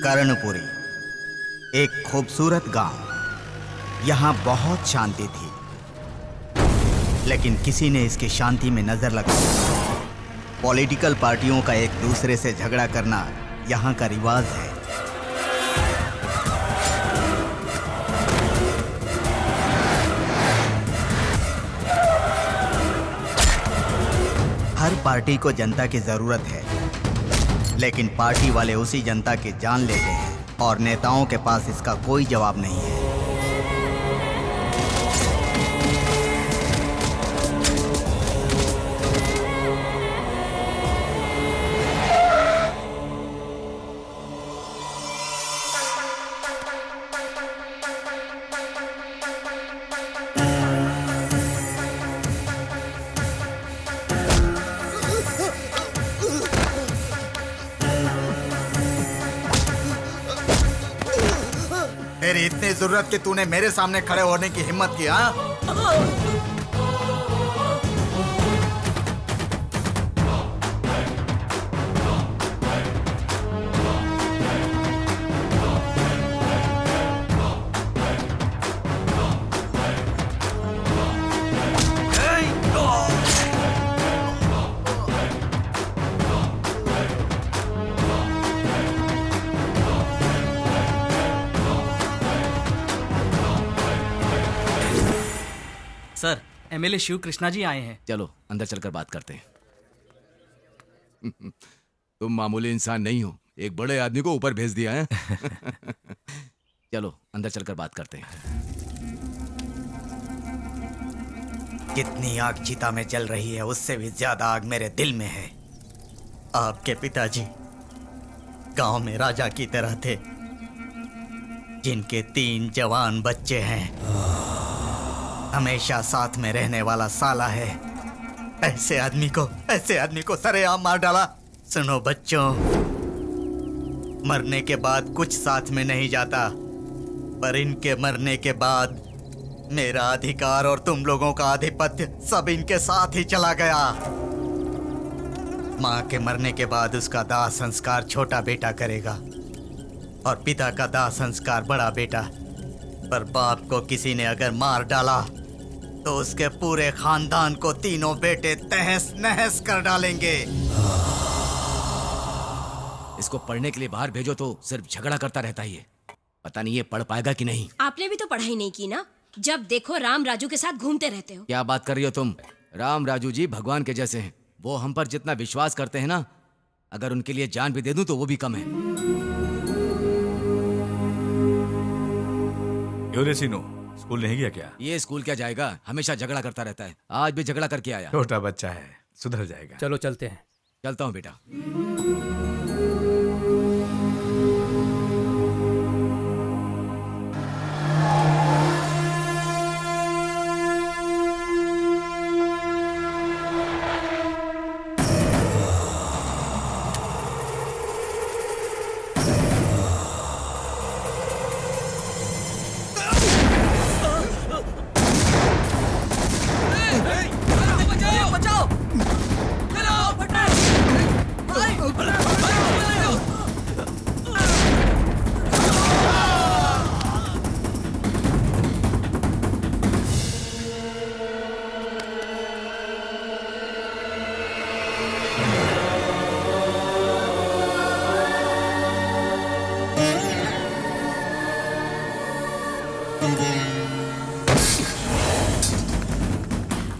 कर्णपुरी एक खूबसूरत गांव। यहाँ बहुत शांति थी, लेकिन किसी ने इसकी शांति में नजर लगाई। पॉलिटिकल पार्टियों का एक दूसरे से झगड़ा करना यहाँ का रिवाज है। हर पार्टी को जनता की जरूरत है, लेकिन पार्टी वाले उसी जनता की जान लेते हैं और नेताओं के पास इसका कोई जवाब नहीं है। तेरी इतनी जरूरत कि तूने मेरे सामने खड़े होने की हिम्मत की, हाँ? सर, एमएलए शिव कृष्णा जी आए हैं। चलो अंदर चलकर बात करते हैं। तुम मामूली इंसान नहीं हो, एक बड़े आदमी को ऊपर भेज दिया है। चलो अंदर चलकर बात करते हैं। कितनी आग चिता में जल रही है, उससे भी ज्यादा आग मेरे दिल में है। आपके पिताजी गांव में राजा की तरह थे, जिनके 3 जवान बच्चे हैं। हमेशा साथ में रहने वाला साला है। ऐसे आदमी को सरेआम मार डाला। सुनो बच्चों, मरने के बाद कुछ साथ में नहीं जाता, पर इनके मरने के बाद मेरा अधिकार और तुम लोगों का आधिपत्य सब इनके साथ ही चला गया। माँ के मरने के बाद उसका दाह संस्कार छोटा बेटा करेगा और पिता का दाह संस्कार बड़ा बेटा। पर बाप को किसी ने अगर मार डाला तो उसके पूरे खानदान को तीनों बेटे तहस नहस कर डालेंगे। इसको पढ़ने के लिए बाहर भेजो तो सिर्फ झगड़ा करता रहता ही है। पता नहीं ये पढ़ पाएगा कि नहीं। आपने भी तो पढ़ाई नहीं की ना, जब देखो राम राजू के साथ घूमते रहते हो। क्या बात कर रही हो तुम? राम राजू जी भगवान के जैसे हैं। वो हम पर जितना विश्वास करते हैं ना, अगर उनके लिए जान भी दे दूं तो वो भी कम है। क्यों रे सीनू, स्कूल नहीं गया क्या? ये स्कूल क्या जाएगा, हमेशा झगड़ा करता रहता है। आज भी झगड़ा करके आया। छोटा बच्चा है, सुधर जाएगा। चलो चलते हैं। चलता हूँ बेटा।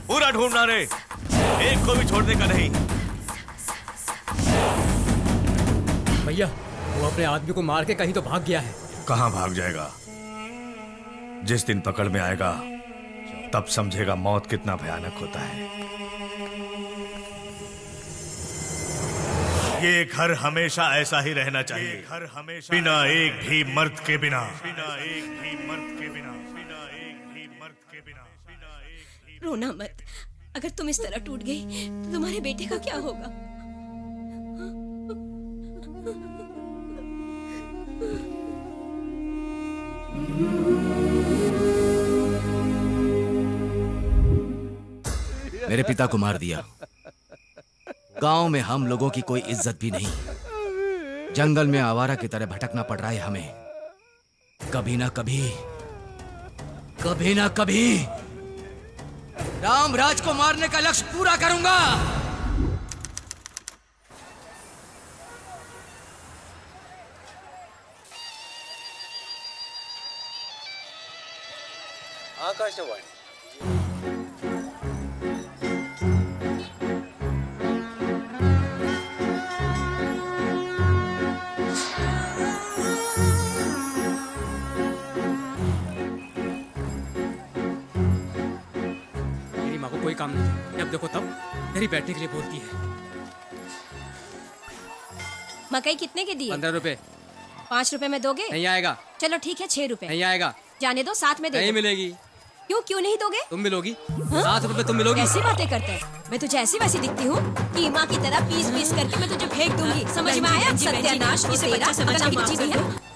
पूरा ढूंढना रे, एक को भी छोड़ने का नहीं। भैया, वो अपने आदमी को मार के कहीं तो भाग गया है। कहां भाग जाएगा? जिस दिन पकड़ में आएगा तब समझेगा मौत कितना भयानक होता है। ये घर हमेशा ऐसा ही रहना चाहिए, घर हमेशा बिना एक भी मर्द के बिना, बिना एक भी मर्द के बिना, बिना एक भी मर्द के बिना, बिना एक भी। रोना मत, अगर तुम इस तरह टूट गई तो तुम्हारे बेटे का क्या होगा? मेरे पिता को मार दिया। गांव में हम लोगों की कोई इज्जत भी नहीं। जंगल में आवारा की तरह भटकना पड़ रहा है हमें। कभी ना कभी, कभी ना कभी रामराज को मारने का लक्ष्य पूरा करूंगा। ఆకాశవాణి मेरी माँ को कोई काम नहीं, जब देखो तब मेरी बैठने के लिए बोलती है। मकई कितने के दिए? 15 रुपए। 5 रुपए में दोगे? नहीं आएगा। चलो ठीक है 6 रुपए। नहीं आएगा। जाने दो, साथ में दे नहीं दो। मिलेगी। क्यों नहीं दोगे? तुम मिलोगी। 7 रुपए तुम मिलोगी। ऐसी बातें करते हैं? मैं तुझे ऐसी वैसी दिखती हूँ? कीमा की तरह पीस पीस करके मैं तुझे फेंक दूंगी। समझ में आया? सत्यानाश हो तेरा, अकल की चीज़ है।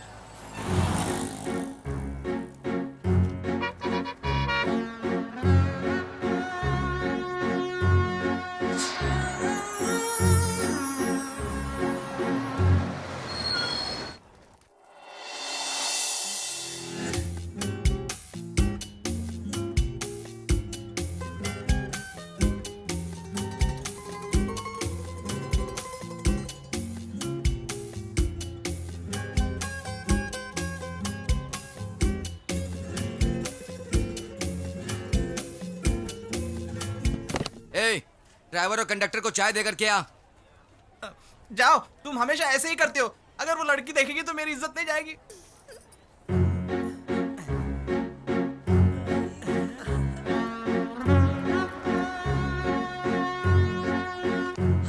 ड्राइवर और कंडक्टर को चाय देकर के आ। जाओ, तुम हमेशा ऐसे ही करते हो। अगर वो लड़की देखेगी तो मेरी इज्जत नहीं जाएगी।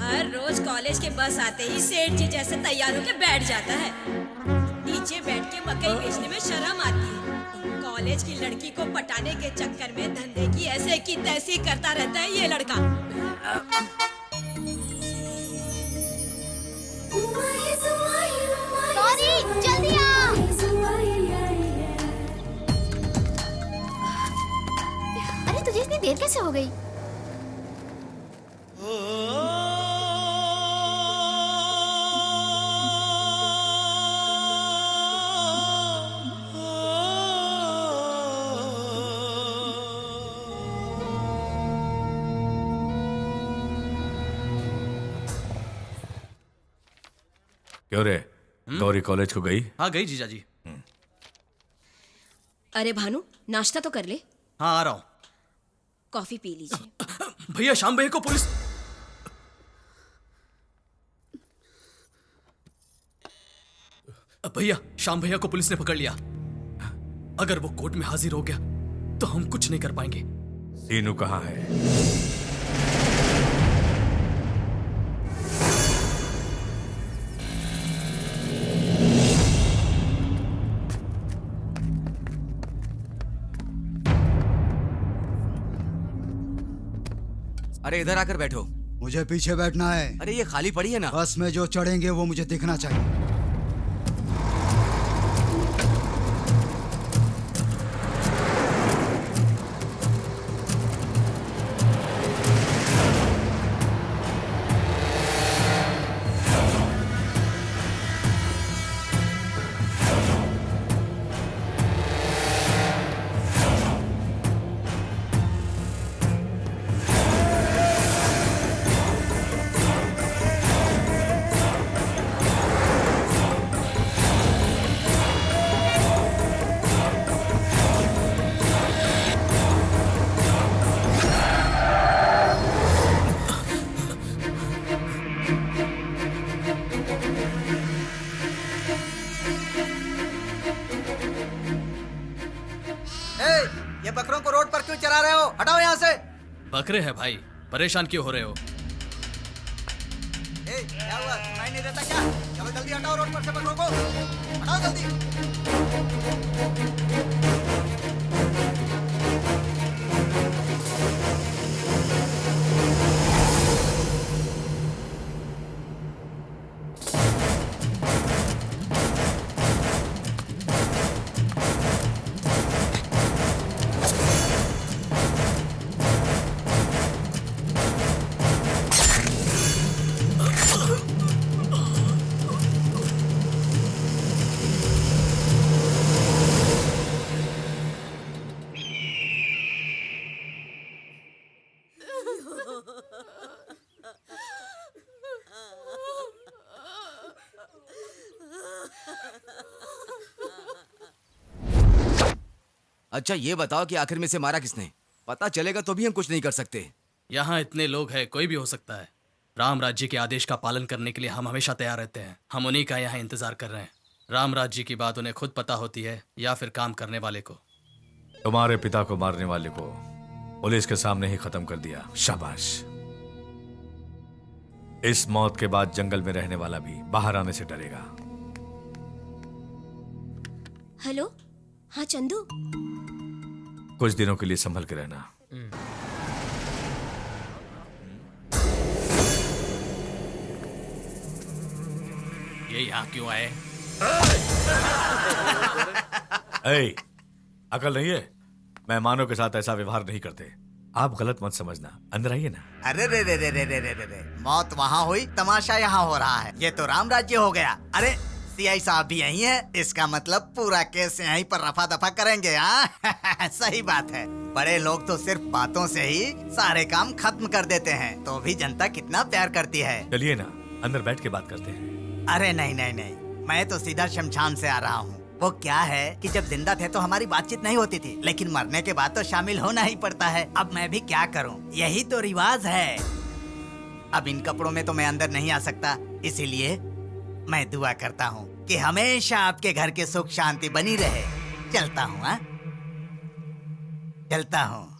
हर रोज कॉलेज के बस आते ही सेठ जी जैसे तैयार होकर बैठ जाता है। नीचे बैठ के मकई बेचने में शर्म आती है। कॉलेज की लड़की को पटाने के चक्कर में धंधे की ऐसे की तैसी करता रहता है ये लड़का। सॉरी, जल्दी आ। अरे तुझे इतनी देर कैसे हो गई? क्यों रे, गौरी कॉलेज को गई? हाँ गई जीजा जी। अरे भानु, नाश्ता तो कर ले। हाँ आ रहा हूँ। कॉफी पी लीजिए। भैया, श्याम भैया को पुलिस। भैया, श्याम भैया को पुलिस ने पकड़ लिया। अगर वो कोर्ट में हाजिर हो गया तो हम कुछ नहीं कर पाएंगे। सीनू कहाँ है? अरे इधर आकर बैठो। मुझे पीछे बैठना है। अरे ये खाली पड़ी है ना। बस में जो चढ़ेंगे वो मुझे दिखना चाहिए। ये बकरों को रोड पर क्यों चरा रहे हो? हटाओ यहाँ से। बकरे हैं भाई, परेशान क्यों हो रहे हो? क्या हुआ, सुनाई नहीं देता क्या? चलो जल्दी हटाओ रोड पर से बकरों को। हटाओ जल्दी। अच्छा ये बताओ कि आखिर में से मारा किसने? पता चलेगा तो भी हम कुछ नहीं कर सकते। यहाँ इतने लोग हैं, कोई भी हो सकता है। राम राज्य के आदेश का पालन करने के लिए हम हमेशा तैयार रहते हैं। हम उन्हीं का यहाँ इंतजार कर रहे हैं। राम राज्य की बात उन्हें खुद पता होती है या फिर काम करने वाले को। तुम्हारे पिता को मारने वाले को पुलिस के सामने ही खत्म कर दिया, शाबाश। इस मौत के बाद जंगल में रहने वाला भी बाहर आने से डरेगा। हेलो, हाँ चंदू। कुछ दिनों के लिए संभल के रहना। ये यहाँ क्यों आए? ए, अकल नहीं है? मेहमानों के साथ ऐसा व्यवहार नहीं करते। आप गलत मत समझना। अंदर आइए ना। अरे रे रे रे रे रे रे रे, मौत वहाँ हुई, तमाशा यहाँ हो रहा है। ये तो राम राज्य हो गया। अरे सीआई साहब भी यही है, इसका मतलब पूरा केस यहीं पर रफा दफा करेंगे। हाँ सही बात है। बड़े लोग तो सिर्फ बातों से ही सारे काम खत्म कर देते हैं, तो भी जनता कितना प्यार करती है। चलिए ना, अंदर बैठ के बात करते हैं। अरे नहीं नहीं नहीं, मैं तो सीधा शमशान से आ रहा हूँ। वो क्या है कि जब जिंदा थे तो हमारी बातचीत नहीं होती थी, लेकिन मरने के बाद तो शामिल होना ही पड़ता है। अब मैं भी क्या करूँ, यही तो रिवाज है। अब इन कपड़ों में तो मैं अंदर नहीं आ सकता, इसीलिए मैं दुआ करता हूँ कि हमेशा आपके घर की सुख शांति बनी रहे। चलता हूँ, हाँ चलता हूँ।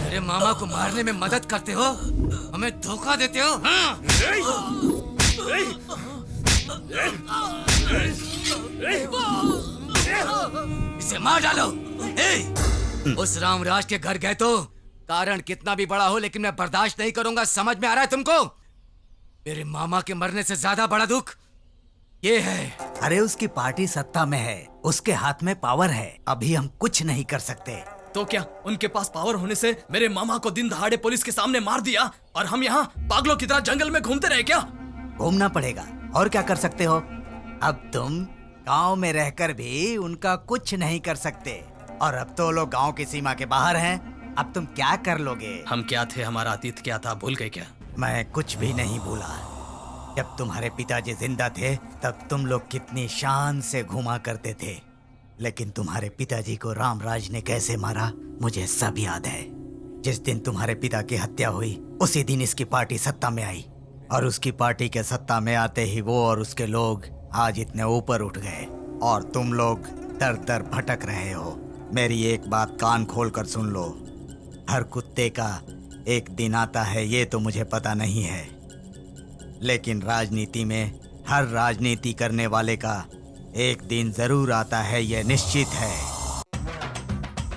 मेरे मामा को मारने में मदद करते हो, हमें धोखा देते हो। हाँ? इसे मार डालो। उस रामराज के घर गए तो कारण कितना भी बड़ा हो, लेकिन मैं बर्दाश्त नहीं करूंगा। समझ में आ रहा है तुमको? मेरे मामा के मरने से ज्यादा बड़ा दुख ये है। अरे उसकी पार्टी सत्ता में है, उसके हाथ में पावर है, अभी हम कुछ नहीं कर सकते। तो क्या उनके पास पावर होने से मेरे मामा को दिन दहाड़े पुलिस के सामने मार दिया और हम यहाँ पागलों की तरह जंगल में घूमते रहे क्या? घूमना पड़ेगा, और क्या कर सकते हो। अब तुम गांव में रहकर भी उनका कुछ नहीं कर सकते, और अब तो लोग गांव की सीमा के बाहर हैं। अब तुम क्या कर लोगे? हम क्या थे, हमारा अतीत क्या था, भूल गए क्या? मैं कुछ भी नहीं भूला। जब तुम्हारे पिताजी जिंदा थे तब तुम लोग कितनी शान से घुमा करते थे, लेकिन तुम्हारे पिताजी को रामराज ने कैसे मारा मुझे सब याद है। जिस दिन तुम्हारे पिता की हत्या हुई उसी दिन इसकी पार्टी सत्ता में आई, और उसकी पार्टी के सत्ता में आते ही वो और उसके लोग आज इतने ऊपर उठ गए, और तुम लोग दर दर भटक रहे हो। मेरी एक बात कान खोल कर सुन लो, हर कुत्ते का एक दिन आता है ये तो मुझे पता नहीं है, लेकिन राजनीति में हर राजनीति करने वाले का एक दिन जरूर आता है, यह निश्चित है।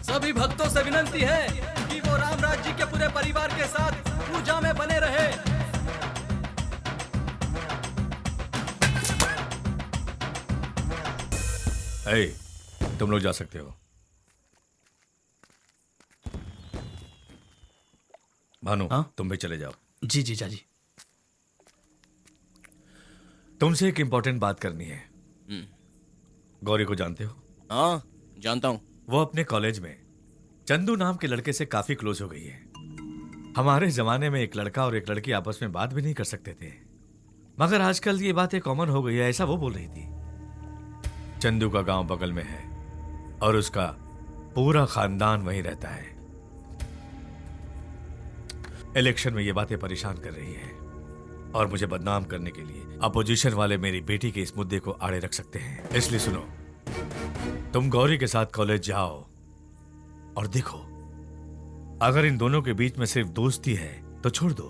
सभी भक्तों से विनंती है कि वो राम राज्य के पूरे परिवार के साथ पूजा में बने रहे। ए, तुम लोग जा सकते हो। भानु, हाँ? तुम भी चले जाओ। जी जी जाजी। तुमसे एक इम्पोर्टेंट बात करनी है। गौरी को जानते हो? हाँ जानता हूँ। वो अपने कॉलेज में चंदू नाम के लड़के से काफी क्लोज हो गई है। हमारे जमाने में एक लड़का और एक लड़की आपस में बात भी नहीं कर सकते थे, मगर आजकल ये बातें कॉमन हो गई है, ऐसा वो बोल रही थी। चंदू का गांव बगल में है और उसका पूरा खानदान वहीं रहता है। इलेक्शन में ये बातें परेशान कर रही है, और मुझे बदनाम करने के लिए अपोजिशन वाले मेरी बेटी के इस मुद्दे को आड़े रख सकते हैं। इसलिए सुनो, तुम गौरी के साथ कॉलेज जाओ और देखो, अगर इन दोनों के बीच में सिर्फ दोस्ती है तो छोड़ दो,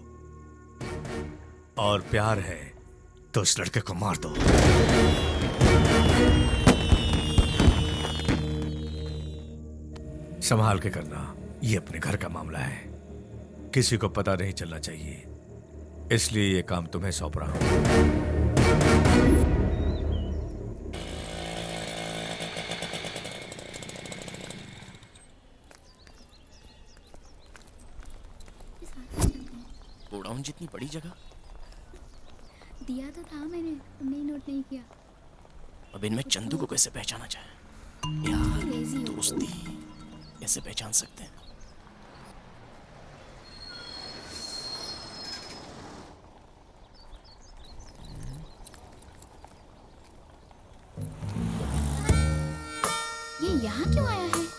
और प्यार है तो उस लड़के को मार दो। संभाल के करना, ये अपने घर का मामला है, किसी को पता नहीं चलना चाहिए, इसलिए ये काम तुम्हें सौंप रहा हूं। गोडाउन जितनी बड़ी जगह, दिया तो था मैंने, तुमने ही नोट नहीं किया। अब इनमें चंदू को कैसे पहचाना जाए? प्यार, लेजी हो। दोस्ती, कैसे पहचान सकते हैं? ये यहाँ क्यों आया है?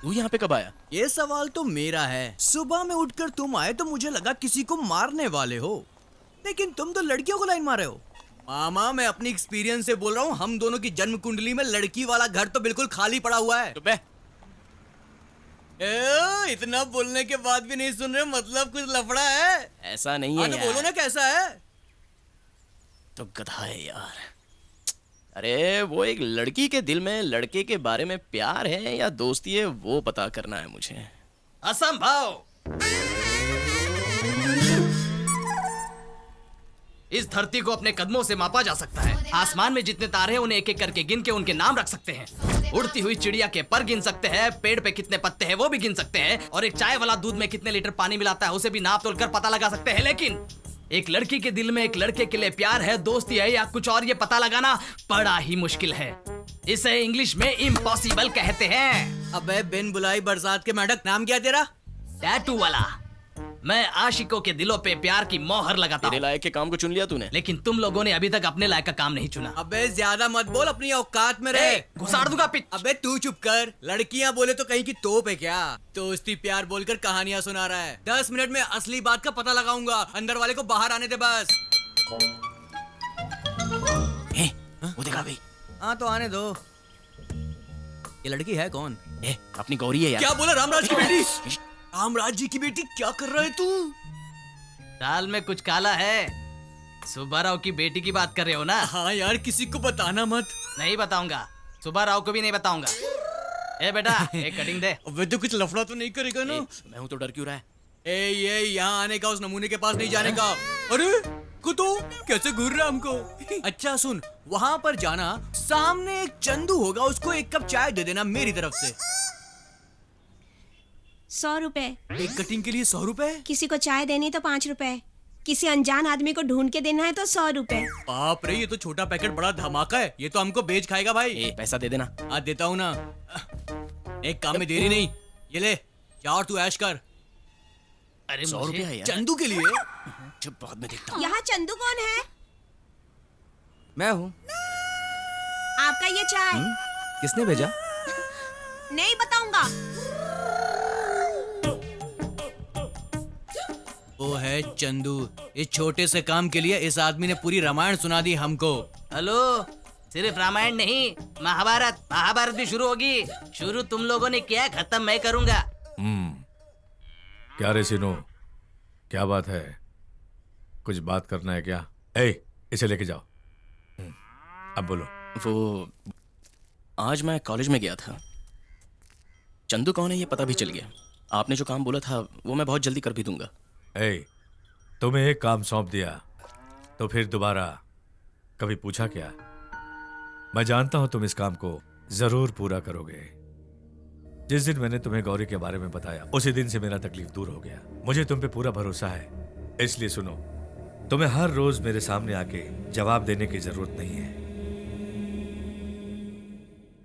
तू यहाँ पे कब आया? ये सवाल तो मेरा है। सुबह में उठकर तुम आए तो मुझे लगा किसी को मारने वाले हो, लेकिन तुम तो लड़कियों को लाइन मारे हो। मामा, मैं अपनी एक्सपीरियंस से बोल रहा हूँ, हम दोनों की जन्म कुंडली में लड़की वाला घर तो बिल्कुल खाली पड़ा हुआ है। तो बे इतना बोलने के बाद भी नहीं सुन रहे, मतलब कुछ लफड़ा है। ऐसा नहीं है हाँ तो यार। बोलो ना कैसा है। तो गधा है यार। अरे वो एक लड़की के दिल में लड़के के बारे में प्यार है या दोस्ती है, वो पता करना है मुझे। असंभव। इस धरती को अपने कदमों से मापा जा सकता है। आसमान में जितने तारे हैं उन्हें एक एक करके गिन के उनके नाम रख सकते हैं। उड़ती हुई चिड़िया के पर गिन सकते हैं, पेड़ पे कितने पत्ते हैं वो भी गिन सकते हैं, और एक चाय वाला दूध में कितने लीटर पानी मिलाता है उसे भी नाप तोल कर पता लगा सकते हैं। लेकिन एक लड़की के दिल में एक लड़के के लिए प्यार है, दोस्ती है या कुछ और, ये पता लगाना बड़ा ही मुश्किल है। इसे इंग्लिश में इम्पॉसिबल कहते हैं। अबे बिन बुलाई बरसात के मेढक, नाम क्या तेरा? टैटू वाला। मैं आशिकों के दिलों पे प्यार की मोहर लगाता तेरे हूँ, लायक के काम को चुन लिया तूने। लेकिन तुम लोगों ने अभी तक अपने लायक का काम नहीं चुना। अबे ज्यादा मत बोल, अपनी औकात में रहे। घुसाड़ दूंगा पिच। अबे तू चुप कर। लड़कियां बोले तो कहीं की तोप है क्या? दोस्ती प्यार बोलकर कहानियां सुना रहा है। 10 मिनट में असली बात का पता लगाऊंगा। अंदर वाले को बाहर आने दे बस। वो देखा भाई। हाँ तो आने दो। ये लड़की है कौन? अपनी गौरी है यार। क्या बोला? रामराज की बेटी? रामराज जी की बेटी? क्या कर रहा है तू? दाल में कुछ काला है। सुब्बाराव की बेटी की बात कर रहे हो ना? हाँ यार, किसी को बताना मत। नहीं बताऊंगा, सुब्बाराव को भी नहीं बताऊंगा। ए बेटा, एक कटिंग दे। अबे तो कुछ लफड़ा तो नहीं करेगा ना? मैं हूँ तो डर क्यों रहा है? ये यहाँ आने का, उस नमूने के पास नहीं जाने का। अरे कुतो कैसे घूर रहा हमको? अच्छा सुन, वहाँ पर जाना, सामने एक चंदू होगा, उसको एक कप चाय दे देना मेरी तरफ से। 100 रुपए। एक कटिंग के लिए 100 रुपए? किसी को चाय देनी तो 5 रुपए। किसी अनजान आदमी को ढूंढ के देना है तो 100 रुपए। बाप रे, ये तो छोटा पैकेट बड़ा धमाका है। ये तो हमको बेच खाएगा भाई। पैसा दे देना। हाँ देता हूँ ना। एक काम में देरी नहीं। ये ले, जा और तू ऐश कर। अरे 100 रुपया है यार। चंदू के लिए? जब बाद में देखता हूँ। यहाँ चंदू कौन है? मैं हूँ। आपका ये चाय? किसने भेजा? नहीं बताऊंगा। वो है चंदू। इस छोटे से काम के लिए इस आदमी ने पूरी रामायण सुना दी हमको। हेलो, सिर्फ रामायण नहीं, महाभारत भी शुरू होगी। शुरू तुम लोगों ने किया, खत्म मैं करूंगा। क्या रे सिनो, क्या बात है? कुछ बात करना है क्या? ए, इसे लेके जाओ। अब बोलो। वो आज मैं कॉलेज में गया था। चंदू कौन है ये पता भी चल गया। आपने जो काम बोला था वो मैं बहुत जल्दी कर भी दूंगा। ए, तुम्हें एक काम सौंप दिया तो फिर दोबारा कभी पूछा क्या? मैं जानता हूं तुम इस काम को जरूर पूरा करोगे। जिस दिन मैंने तुम्हें गौरी के बारे में बताया उसी दिन से मेरा तकलीफ दूर हो गया। मुझे तुम पे पूरा भरोसा है। इसलिए सुनो, तुम्हें हर रोज मेरे सामने आके जवाब देने की जरूरत नहीं है।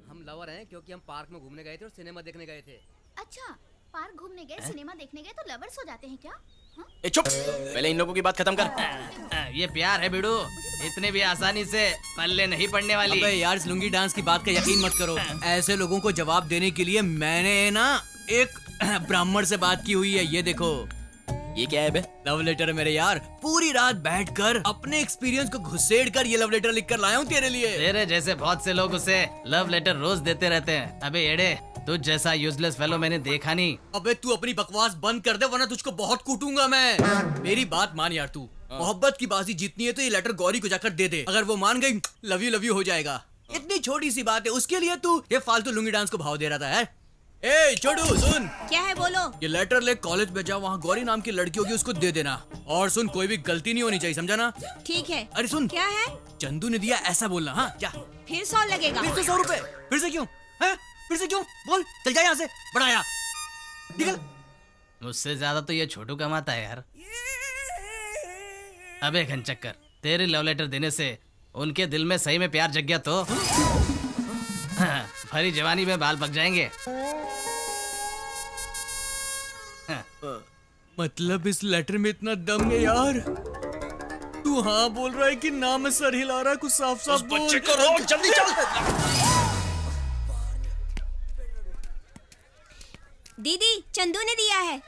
हम लवर हैं क्योंकि हम पार्क में घूमने गए थे और सिनेमा देखने गए थे। अच्छा, पार्क घूमने गए, सिनेमा देखने गए तो लवर्स हो जाते हैं क्या? हाँ? ए चुप, पहले इन लोगों की बात खत्म कर। ये प्यार है बिड़ू, इतने भी आसानी से पल्ले नहीं पड़ने वाली। अबे यार, इस लुंगी डांस की बात का यकीन मत करो। ऐसे लोगों को जवाब देने के लिए मैंने ना एक ब्राह्मण से बात की हुई है। ये देखो। ये क्या है बे? लव लेटर है मेरे यार। पूरी रात बैठकर अपने एक्सपीरियंस को घुसेड़ कर ये लव लेटर लिख कर लाया हूँ तेरे लिए। तेरे जैसे बहुत से लोग उसे लव लेटर रोज देते रहते हैं। अबे एड़े, तुझ जैसा यूजलेस फेलो मैंने देखा नहीं। अबे तू अपनी बकवास बंद कर दे वरना तुझको बहुत कूटूंगा मैं। मेरी बात मान यार, तू मोहब्बत की बाजी जीतनी है तो ये लेटर गौरी को जाकर दे दे। अगर वो मान गई, लव यू हो जाएगा। इतनी छोटी सी बात है, उसके लिए तू ये फालतू लुंगी डांस को भाव दे रहा था यार। ए छोटू सुन, क्या है बोलो। ये लेटर ले कॉलेज में जा, वहाँ गौरी नाम की लड़की होगी, उसको दे देना। और सुन, कोई भी गलती नहीं होनी चाहिए, समझा ना? ठीक है। अरे सुन, क्या है? चंदू ने दिया ऐसा बोलना। हाँ जा। फिर 100 लगेगा। फिर से 100 रुपए? फिर से क्यों है? फिर से क्यों? बोल, चल जा यहाँ से, बड़ा आया। निकल। मुझसे ज्यादा तो ये छोटू कमाता है यार। अबे घनचक्कर, तेरे लव लेटर देने से उनके दिल में सही में प्यार जग गया तो हाँ, भरी जवानी में बाल पक जाएंगे। मतलब इस लेटर में इतना दम है यार? तू हाँ बोल रहा है कि ना? मैं सर हिला रहा है, कुछ साफ साफ बोल। बच्चे को रोक, जल्दी चल। दीदी, चंदू ने दिया है।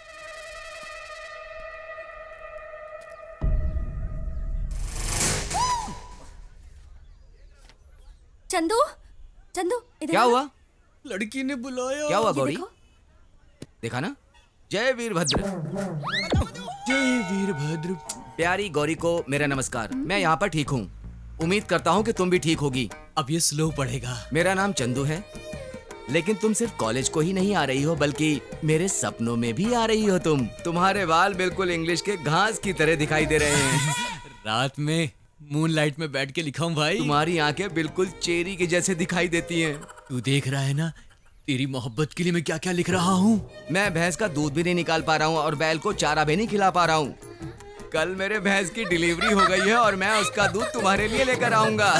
चंदू, चंदू इधर क्या आ। हुआ? लड़की ने बुलाया। क्या हुआ ये गौरी? देखो। देखा ना? जय वीरभद्र। जय वीरभद्र। प्यारी गौरी को मेरा नमस्कार। मैं यहाँ पर ठीक हूँ। उम्मीद करता हूँ कि तुम भी ठीक होगी। अब ये स्लो पड़ेगा। मेरा नाम चंदू है, लेकिन तुम सिर्फ कॉलेज को ही नहीं आ रही हो, बल्कि मेरे सपनों में भी आ रही हो तुम। तुम्हारे बाल बिल्कुल इंग्लिश के घास की तरह दिखाई दे रहे हैं। रात में मूनलाइट में बैठ के लिखा हूँ भाई। तुम्हारी आंखें बिल्कुल चेरी के जैसे दिखाई देती हैं। तू देख रहा है ना, तेरी मोहब्बत के लिए मैं क्या क्या लिख रहा हूँ। मैं भैंस का दूध भी नहीं निकाल पा रहा हूँ और बैल को चारा भी नहीं खिला पा रहा हूँ। कल मेरे भैंस की डिलीवरी हो गई है और मैं उसका दूध तुम्हारे लिए लेकर आऊंगा।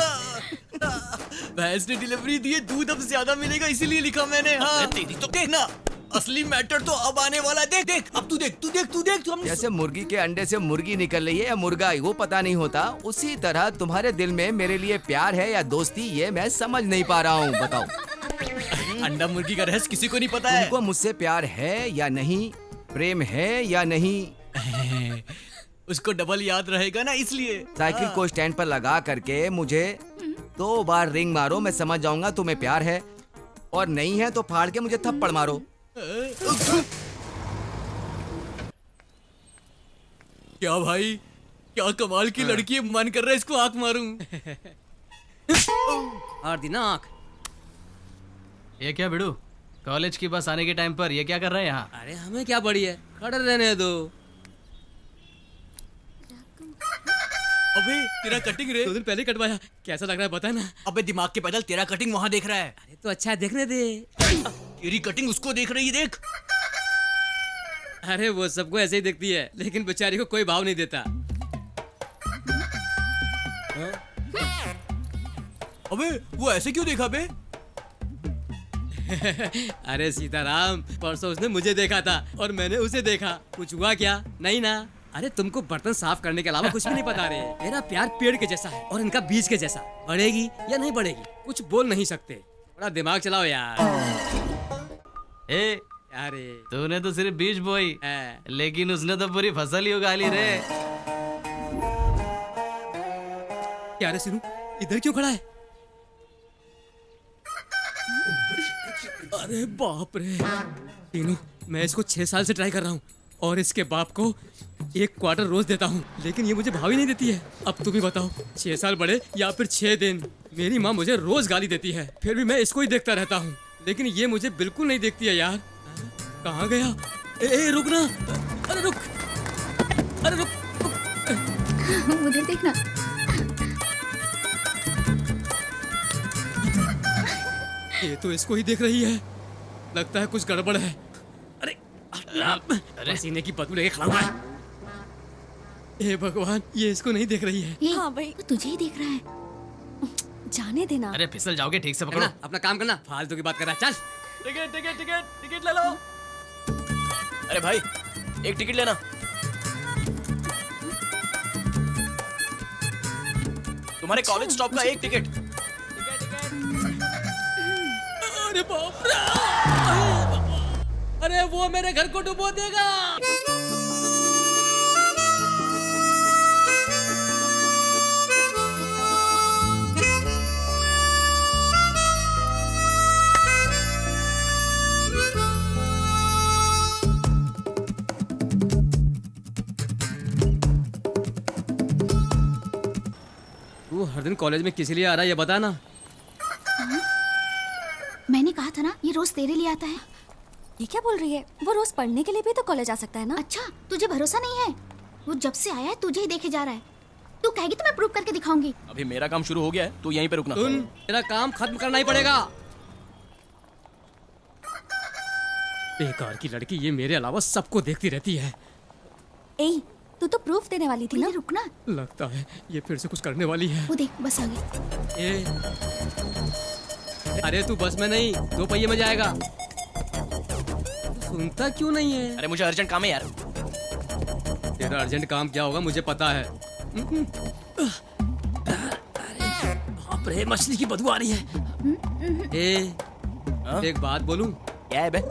भैंस ने डिलीवरी दी है, दूध अब ज्यादा मिलेगा, इसीलिए लिखा मैंने। हाँ तेरी तो देखना, असली मैटर तो अब आने वाला है। देख देख, अब तू देख, तू देख, तू देख। हम जैसे मुर्गी के अंडे से मुर्गी निकल रही है या मुर्गा, वो पता नहीं होता, उसी तरह तुम्हारे दिल में मेरे लिए प्यार है या दोस्ती, ये मैं समझ नहीं पा रहा हूँ। बताओ। अंडा मुर्गी का रहस्य किसी को नहीं पता है। तुमको मुझसे प्यार है या नहीं, प्रेम है या नहीं? उसको डबल याद रहेगा ना, इसलिए। साइकिल को स्टैंड पर लगा करके मुझे 2 बार रिंग मारो, मैं समझ जाऊंगा तुम्हें प्यार है, और नहीं है तो फाड़ के मुझे थप्पड़ मारो। क्या भाई, क्या कमाल की लड़की है, मन कर रहा है इसको आंख मारूं। और दी ना आँख। ये क्या बिड़ू, कॉलेज की बस आने के टाइम पर ये क्या कर रहे हैं यहाँ? अरे हमें क्या पड़ी है, खड़े रहने दो। अबे तेरा कटिंग रे। 2 दिन पहले कटवाया, कैसा लग रहा है बता ना। अबे दिमाग के पैदल, तेरा कटिंग वहाँ देख रहा है। अरे तो अच्छा है, देखने दे। तेरी कटिंग उसको देख रही है, देख। अरे वो सबको ऐसे ही दिखती है, लेकिन बेचारी को कोई भाव नहीं देता। अबे वो ऐसे क्यों देखा बे? अरे सीताराम, परसों उसने मुझे देखा था और मैंने उसे देखा। कुछ हुआ क्या? नहीं ना। अरे तुमको बर्तन साफ करने के अलावा कुछ भी नहीं पता रहे। मेरा प्यार पेड़ के जैसा है और इनका बीज के जैसा। बढ़ेगी या नहीं बढ़ेगी कुछ बोल नहीं सकते। बड़ा दिमाग चलाओ यार। ए, अरे तूने तो सिर्फ बीज बोई, है। लेकिन उसने तो पूरी फसल ही उगा ली रे। क्या रे सिनू, इधर क्यों खड़ा है? अरे बाप रे तीनू, मैं इसको 6 साल से ट्राई कर रहा हूँ और इसके बाप को 1 क्वार्टर रोज देता हूँ, लेकिन ये मुझे भाव ही नहीं देती है। अब तुम ही बताओ, 6 साल बढ़े या फिर 6 दिन। मेरी माँ मुझे रोज गाली देती है, फिर भी मैं इसको ही देखता रहता हूँ, लेकिन ये मुझे बिल्कुल नहीं देखती है यार। कहाँ गया? ए रुक ना, अरे रुक, अरे रुक। उधर देखना। ये तो इसको ही देख रही है, लगता है कुछ गड़बड़ है। अरे पसीने की बदबू लेके खड़ा हुआ है। हे भगवान, ये इसको नहीं देख रही है। हाँ भाई, वो तुझे ही देख रहा है। जाने देना। अरे फिसल जाओगे, ठीक से पकड़ो। करना, अपना काम करना, फालतू की बात कर रहा है। चल टिकट टिकट टिकट टिकट ले लो। अरे भाई, एक टिकट लेना। तुम्हारे कॉलेज स्टॉप का एक टिकट। अरे बाप रे, अरे वो मेरे घर को डुबो देगा। तू हर दिन कॉलेज में किस लिए आ रहा है ये बता ना। मैंने कहा था ना, ये रोज तेरे लिए आता है। ये क्या बोल रही है? वो रोज पढ़ने के लिए भी तो कॉलेज आ सकता है ना। अच्छा, तुझे भरोसा नहीं है? वो जब से आया है तुझे ही देखे जा रहा है। तू कहेगी तो मैं प्रूव करके दिखाऊंगी। अभी मेरा काम शुरू हो गया है, तू यहीं पे रुकना। सुन, तेरा काम खत्म करना ही पड़ेगा। बेकार की लड़की, ये मेरे अलावा सबको देखती रहती है। ए, तू तो प्रूफ देने वाली थी ना। रुकना। लगता है ये फिर से कुछ करने वाली है। वो देख बस आ गई। ए, अरे तू बस में नहीं, 2 पहिए में जाएगा। सुनता क्यों नहीं है? अरे मुझे अर्जेंट काम है यार। तेरा अर्जेंट काम क्या होगा मुझे पता है। बाप रे, मछली की बदबू आ रही है। एक बात बोलूं? क्या है बे?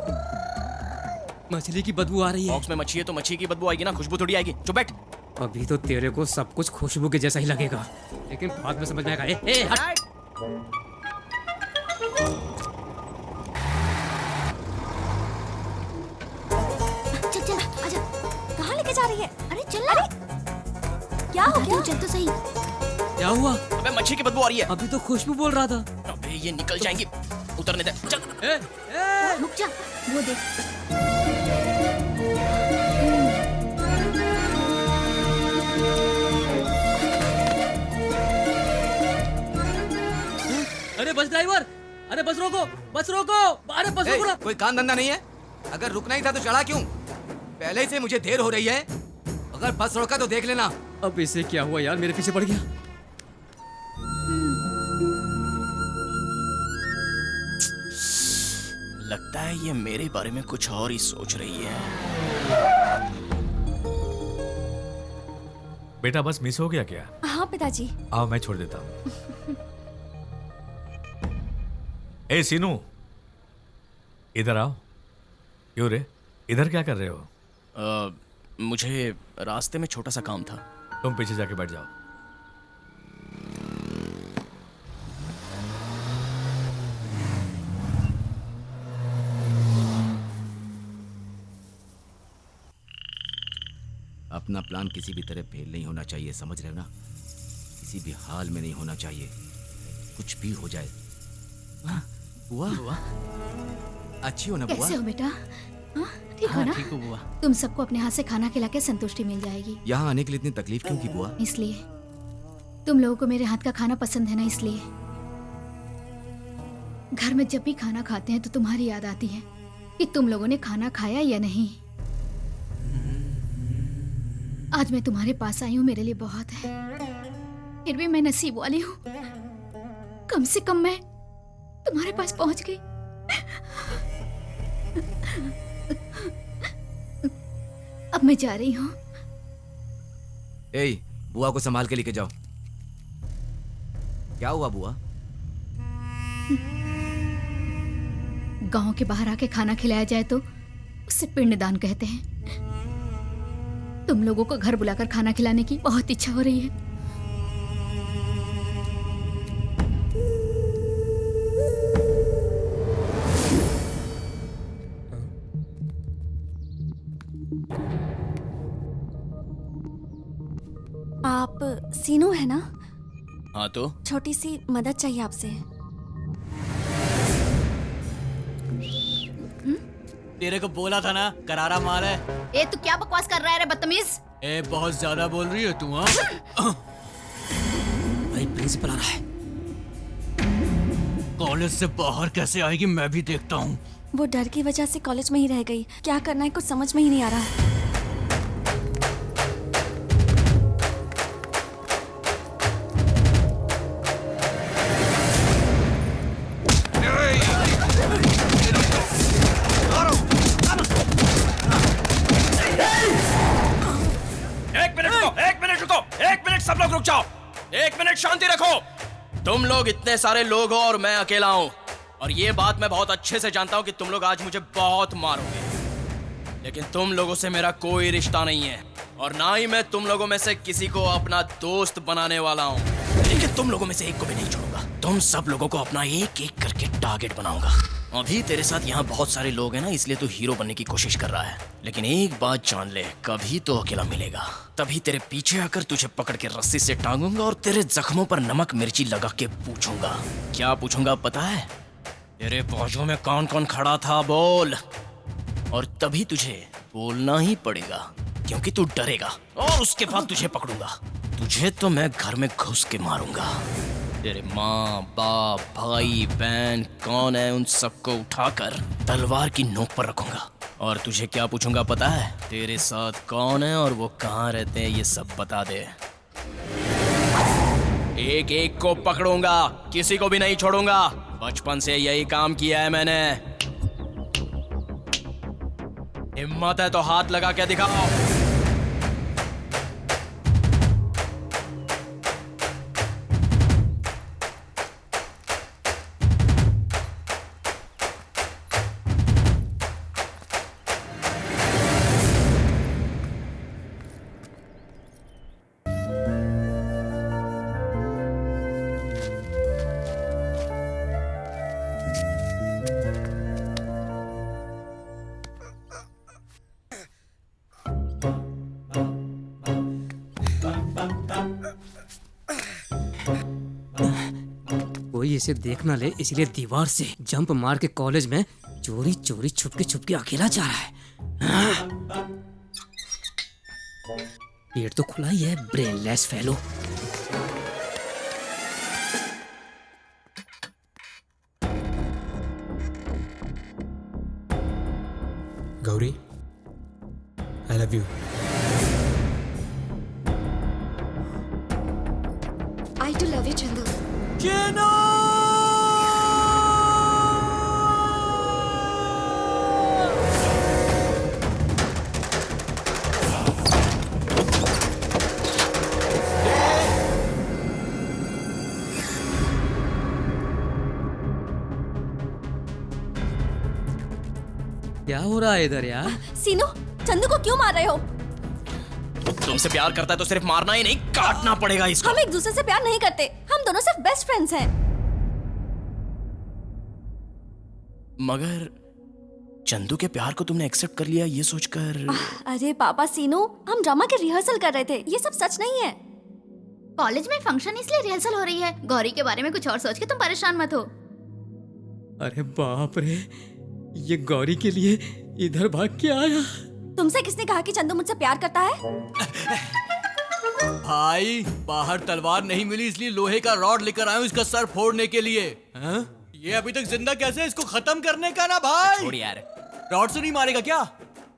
मछली की बदबू आ रही है। बॉक्स में मच्छी है तो मच्छी की बदबू आएगी ना, खुशबू थोड़ी आएगी। चुप बैठ। अभी तो तेरे को सब कुछ खुशबू के जैसा ही लगेगा, लेकिन बाद में समझ में आएगा। ए, हट। चल चल आजा। कहाँ लेके जा रही है? अरे चल ना। क्या हो गया? चल तो सही। क्या हुआ? अबे मच्छी की बदबू आ रही है। अभी तो खुशबू बोल रहा था। अबे ये निकल जाएंगी, उतरने दे। चल। रुक जा। वो देख। अरे बस ड्राइवर, अरे बस रोको, बस रोको, अरे बस रोको ना। कोई काम धंधा नहीं है? अगर रुकना ही था तो चढ़ा क्यों? पहले ही से मुझे देर हो रही है। अगर बस रोका तो देख लेना। अब इसे क्या हुआ यार, मेरे पीछे पड़ गया। लगता है ये मेरे बारे में कुछ और ही सोच रही है। बेटा बस मिस हो गया क्या? हाँ पिताजी। आओ मैं छोड़ देता हूँ। ए सीनू, इधर आओ। क्यों रे, इधर क्या कर रहे हो? मुझे रास्ते में छोटा सा काम था। तुम पीछे जाके बैठ जाओ। अपना प्लान किसी भी तरह फेल नहीं होना चाहिए, समझ रहे हो ना? किसी भी हाल में नहीं होना चाहिए, कुछ भी हो जाए। हाँ, बुआ अच्छी हो ना बुआ? कैसे हो बेटा? हाँ, ठीक हो ना? ठीक हो बुआ। तुम सबको अपने हाथ से खाना खिला के संतुष्टि मिल जाएगी। यहाँ आने के लिए इतनी तकलीफ क्यों की बुआ? इसलिए तुम लोगों को मेरे हाथ का खाना पसंद है ना, इसलिए। घर में जब भी खाना खाते हैं तो तुम्हारी याद आती है कि तुम लोगों ने खाना खाया या नहीं। आज मैं तुम्हारे पास आई हूँ, मेरे लिए बहुत है। फिर भी मैं नसीब वाली हूँ, कम से कम मैं तुम्हारे पास पहुंच गई। अब मैं जा रही हूँ। ए, बुआ को संभाल के लेके जाओ। क्या हुआ बुआ? गांव के बाहर आके खाना खिलाया जाए तो उसे पिंडदान कहते हैं। तुम लोगों को घर बुलाकर खाना खिलाने की बहुत इच्छा हो रही है। आप सीनू है ना? हाँ तो छोटी सी मदद चाहिए आपसे। तेरे को बोला था ना, करारा माल है। ए तू क्या बकवास कर रहा है रे बदतमीज? ए बहुत ज्यादा बोल रही है तू। हाँ भाई प्रिंसिपल आ रहा है। कॉलेज से बाहर कैसे आएगी मैं भी देखता हूँ। वो डर की वजह से कॉलेज में ही रह गई। क्या करना है कुछ समझ में ही नहीं आ रहा है। सब लोग रुक जाओ। 1 मिनट शांति रखो। तुम लोग इतने सारे लोग हो और मैं अकेला हूं, और ये बात मैं बहुत अच्छे से जानता हूं कि तुम लोग आज मुझे बहुत मारोगे, लेकिन तुम लोगों से मेरा कोई रिश्ता नहीं है और ना ही मैं तुम लोगों में से किसी को अपना दोस्त बनाने वाला हूं। लेकिन तुम लोगों में से एक को भी नहीं छोड़ूंगा। तुम सब लोगों को अपना एक एक करके टारगेट बनाऊंगा। अभी तेरे साथ यहाँ बहुत सारे लोग हैं ना, इसलिए तू हीरो बनने की कोशिश कर रहा है, लेकिन एक बात जान ले, कभी तो अकेला मिलेगा। तभी तेरे पीछे आकर तुझे पकड़ के रस्सी से टांगूंगा और तेरे जख्मों पर नमक मिर्ची लगा के पूछूंगा। क्या पूछूंगा पता है? तेरे बाजू में कौन कौन खड़ा था बोल। और तभी तुझे बोलना ही पड़ेगा क्योंकि तू डरेगा, और उसके बाद तुझे पकड़ूंगा। तुझे तो मैं घर में घुस के मारूंगा। तेरे माँ बाप भाई बहन कौन है, उन सबको उठाकर तलवार की नोक पर रखूंगा और तुझे क्या पूछूंगा पता है? तेरे साथ कौन है और वो कहाँ रहते हैं ये सब बता दे। एक एक को पकड़ूंगा, किसी को भी नहीं छोड़ूंगा। बचपन से यही काम किया है मैंने। हिम्मत है तो हाथ लगा के दिखाओ। कोई इसे देख ना ले, इसलिए दीवार से जंप मार के कॉलेज में चोरी चोरी छुपके अकेला जा रहा है। पेट तो खुला ही है, brainless fellow. Gauri, I love you. I too love you Chandu. क्या हो रहा है इधर यार? सीनू, चंदू को क्यों मार रहे हो? तुमसे प्यार करता है तो सिर्फ मारना ही नहीं, काटना पड़ेगा इसको। हम एक दूसरे से प्यार नहीं करते, हम दोनों सिर्फ बेस्ट फ्रेंड्स हैं। मगर चंदू के प्यार को तुमने एक्सेप्ट कर लिया ये सोचकर। अरे पापा सीनू, हम ड्रामा के रिहर्सल कर रहे थे, ये सब सच नहीं है। कॉलेज में फंक्शन इसलिए रिहर्सल हो रही है। गौरी के बारे में कुछ और सोच के तुम परेशान मत हो। अरे बाप रे, ये गौरी के लिए इधर भाग के आया। तुमसे किसने कहा कि चंदू मुझसे प्यार करता है? भाई, बाहर तलवार नहीं मिली इसलिए लोहे का रॉड लेकर आया हूँ इसका सर फोड़ने के लिए। हाँ? ये अभी तक जिंदा कैसे है? इसको खत्म करने का ना भाई। छोड़ यार। रॉड से नहीं मारेगा क्या?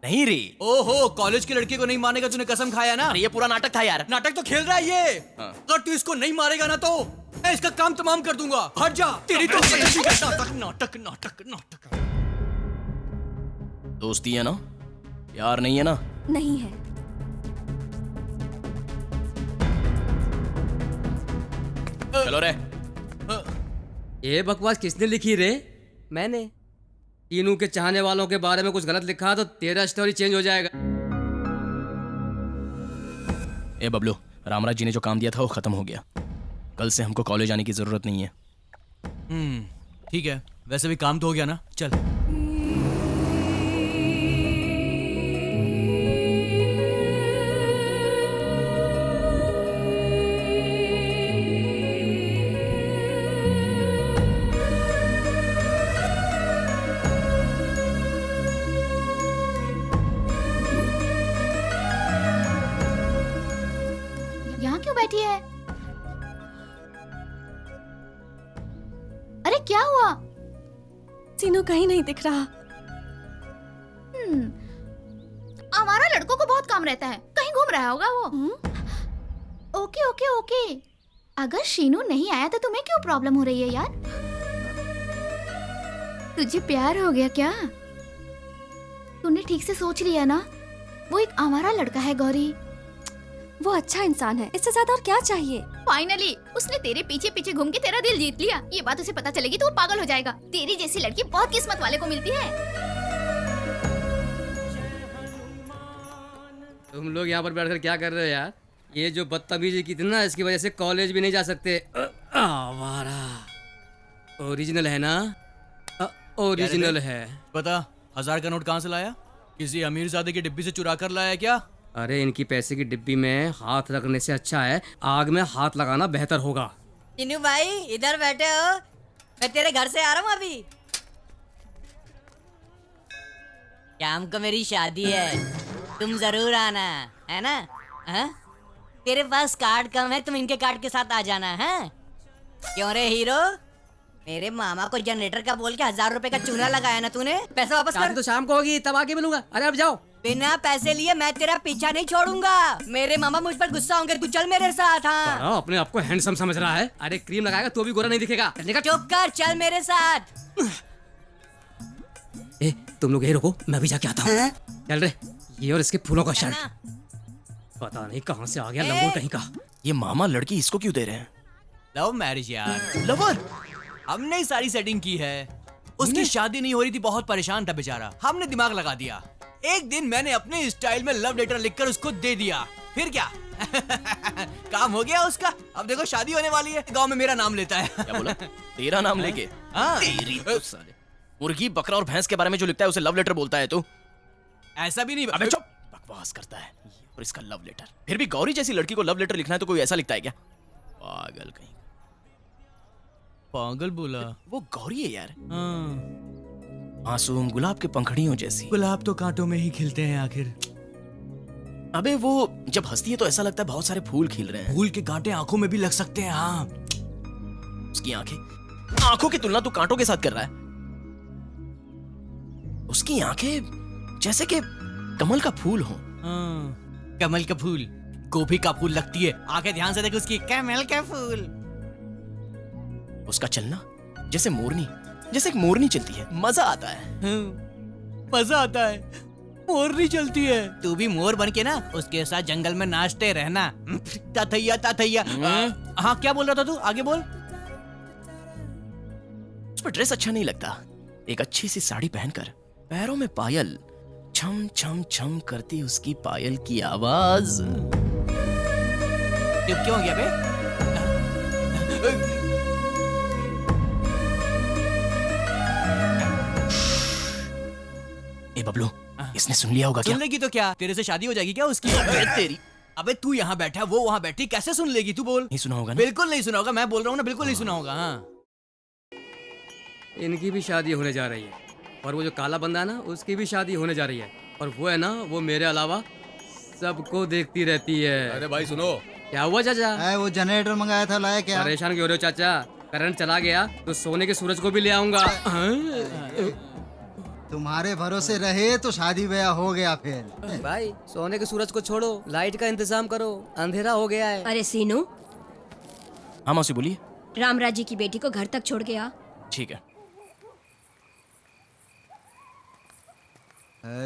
नहीं रे। ओहो, कॉलेज की लड़की को नहीं मारेगा, तूने कसम खाया ना? ये पूरा नाटक था यार। नाटक तो खेल रहा है ये। हाँ। अगर तू इसको नहीं मारेगा ना तो मैं इसका काम तमाम कर दूंगा। हट जा। तेरी तो नाटक नाटक नाटक नाटक। दोस्ती है ना, प्यार नहीं है ना? नहीं है। चलो रे। ये बकवास किसने लिखी रे? मैंने। तीनों के चाहने वालों के बारे में कुछ गलत लिखा तो तेरा स्टोरी चेंज हो जाएगा। ए बबलू, रामराज जी ने जो काम दिया था वो खत्म हो गया। कल से हमको कॉलेज आने की जरूरत नहीं है। ठीक है, वैसे भी काम तो हो गया ना, चल। यहाँ क्यों बैठी है? अरे क्या हुआ? सीनू कहीं नहीं दिख रहा। हमारा लड़कों को बहुत काम रहता है, कहीं घूम रहा होगा वो। Okay okay okay. अगर शीनू नहीं आया तो तुम्हें क्यों प्रॉब्लम हो रही है यार? तुझे प्यार हो गया क्या? तूने ठीक से सोच लिया ना? वो एक आवारा लड़का है गौरी। वो अच्छा इंसान है, इससे ज्यादा और क्या चाहिए? फाइनली उसने तेरे पीछे पीछे घूम के तेरा दिल जीत लिया। ये बात उसे पता चलेगी तो वो पागल हो जाएगा। तेरी जैसी लड़की बहुत किस्मत वाले को मिलती है। तुम लोग यहाँ पर बैठकर क्या कर रहे हो यार? ये जो बदतमीजी की थी ना, इसकी वजह से कॉलेज भी नहीं जा सकते। आवारा। ओरिजिनल है ना? ओरिजिनल है। पता 1000 का नोट कहाँ से लाया? किसी अमीरजादे की डिब्बी से चुरा कर लाया क्या? अरे इनकी पैसे की डिब्बी में हाथ रखने से अच्छा है आग में हाथ लगाना बेहतर होगा। टीनू भाई इधर बैठे हो, मैं तेरे घर से आ रहा हूँ अभी। शाम को मेरी शादी है, तुम जरूर आना, है ना? हाँ? तेरे पास कार्ड कम है, तुम इनके कार्ड के साथ आ जाना है। क्यों रे हीरो, मेरे मामा को जनरेटर का बोल के 1000 रुपए का चूना लगाया ना तूने, पैसा वापस शादी कर। तो शाम को होगी, तब आके मिलूंगा। अरे अब जाओ। बिना पैसे लिए मैं तेरा पीछा नहीं छोड़ूंगा। मेरे मामा मुझ पर गुस्सा होंगे, तू चल मेरे साथ। हाँ अपने आप को हैंडसम समझ रहा है। अरे क्रीम लगाएगा तो भी गोरा नहीं दिखेगा। चुप कर, चल मेरे साथ। ए, तुम लोग यही रुको, मैं भी जाके आता हूँ। चल रे, ये और इसके फूलों का शर्ट पता नहीं कहाँ से आ गया लंगोट कहीं का। ये मामा लड़की इसको क्यों दे रहे हैं? लव मैरिज यार, लवर? हमने ही सारी सेटिंग की है। उसकी शादी नहीं हो रही थी, बहुत परेशान था बेचारा। हमने दिमाग लगा दिया। एक दिन मैंने अपने स्टाइल में लव लेटर लिखकर उसको दे दिया। फिर क्या काम हो गया उसका। अब देखो शादी होने वाली है, गांव में मेरा नाम लेता है। क्या बोला? तेरा नाम लेके? हाँ। तेरी तो साले। मुर्गी, बकरा और भैंस के बारे में जो लिखता है उसे लव लेटर बोलता है तू? ऐसा भी नहीं। अबे चुप, बकवास करता है। और इसका लव लेटर, फिर भी गौरी जैसी लड़की को लव लेटर लिखना है तो कोई ऐसा लिखता है क्या? पागल कहीं। पागल बोला? वो गौरी है यार, हाँ। मासूम गुलाब के पंखड़ियों जैसी। गुलाब तो कांटों में ही खिलते हैं आखिर। अबे वो जब हंसती है तो ऐसा लगता है बहुत सारे फूल खिल रहे हैं। फूल के कांटे आंखों में भी लग सकते हैं। हाँ। उसकी आंखों की तुलना तू कांटों के साथ कर रहा है। उसकी आंखें जैसे कि कमल का फूल हो। हाँ। कमल का फूल, गोभी का फूल लगती है। आंखें ध्यान से देख उसकी, कमल का फूल। उसका चलना जैसे मोरनी, जैसे एक मोरनी चलती है, मजा आता है। मजा आता है, मोरनी चलती है। तू भी मोर बन के ना उसके साथ जंगल में नाचते रहना। ताथैया ताथैया। हाँ क्या बोल रहा था तू, आगे बोल। उस पर ड्रेस अच्छा नहीं लगता। एक अच्छी सी साड़ी पहनकर, पैरों में पायल, छम छम छम करती उसकी पायल की आवाज। चुप क्यों हो गया बे? ए बबलू, इसने सुन लिया होगा क्या? सुन लेगी तो क्या, तेरे से शादी हो जाएगी क्या उसकी? अबे तेरी। अबे तू यहाँ बैठा, वो वहाँ बैठी, कैसे सुन लेगी? तू बोल। नहीं सुना होगा ना? बिल्कुल नहीं सुना होगा, मैं बोल रहा हूँ ना, बिल्कुल नहीं सुना होगा। हाँ। इनकी भी शादी होने जा रही है और वो जो काला बंदा है ना, उसकी भी शादी होने जा रही है। और वो है ना, वो मेरे अलावा सबको देखती रहती है। अरे भाई सुनो। क्या हुआ चाचा? वो जनरेटर मंगाया था, लाया क्या? परेशान क्यों हो रहे हो चाचा? करंट चला गया तो सोने के सूरज को भी ले आऊंगा। तुम्हारे भरोसे रहे तो शादी ब्याह हो गया। फिर भाई सोने के सूरज को छोड़ो, लाइट का इंतजाम करो, अंधेरा हो गया है। अरे सीनू, हाँ मौसी बोलिए। रामराज जी की बेटी को घर तक छोड़ के आ। ठीक है।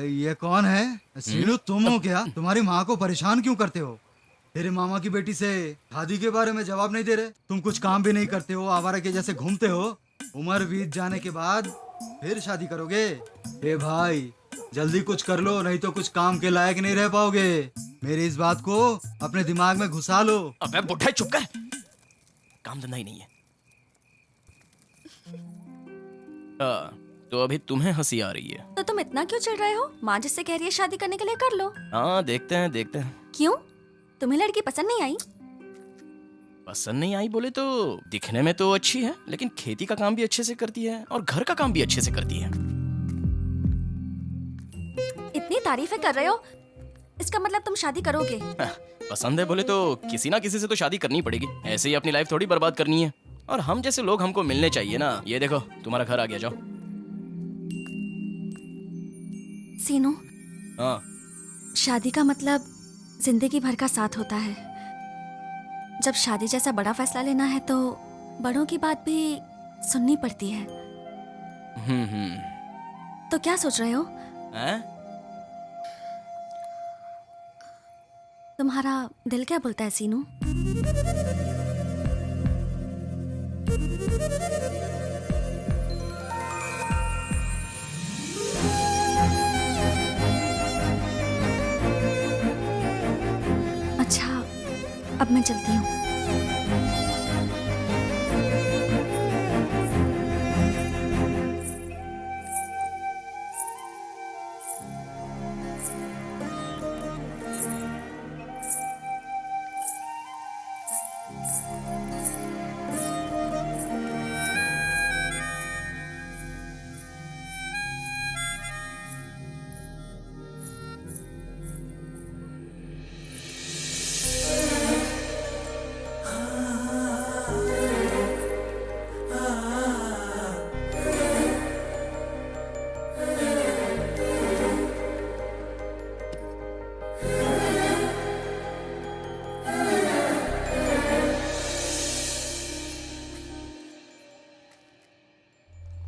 ये कौन है? सीनू तुम हो क्या? तुम्हारी माँ को परेशान क्यों करते हो? तेरे मामा की बेटी से शादी के बारे में जवाब नहीं दे रहे। तुम कुछ काम भी नहीं करते हो, आवारा के जैसे घूमते हो। उम्र बीत जाने के बाद फिर शादी करोगे? ए भाई जल्दी कुछ कर लो, नहीं तो कुछ काम के लायक नहीं रह पाओगे। मेरी इस बात को अपने दिमाग में घुसा लो। अबे बुढ़ा चुप कर, काम धंधा ही नहीं है। तो अभी तुम्हें हंसी आ रही है तो तुम इतना क्यों चिढ़ रहे हो? माँ जिससे कह रही है शादी करने के लिए कर लो। हाँ देखते हैं देखते हैं। क्यों, तुम्हें लड़की पसंद नहीं आई? पसंद नहीं आई बोले तो दिखने में तो अच्छी है, लेकिन खेती का काम भी अच्छे से करती है और घर का काम भी अच्छे से करती है। इतनी तारीफें कर रहे हो, इसका मतलब तुम शादी करोगे? पसंद है बोले तो किसी ना किसी से तो शादी करनी पड़ेगी। ऐसे ही अपनी लाइफ थोड़ी बर्बाद करनी है। और हम जैसे लोग हमको मिलने चाहिए ना। ये देखो तुम्हारा घर आ गया, जाओ। सीनू, हाँ। शादी का मतलब जिंदगी भर का साथ होता है। जब शादी जैसा बड़ा फैसला लेना है तो बड़ों की बात भी सुननी पड़ती है। तो क्या सोच रहे हो? तुम्हारा दिल क्या बोलता है सीनू? अच्छा, अब मैं चलती हूँ।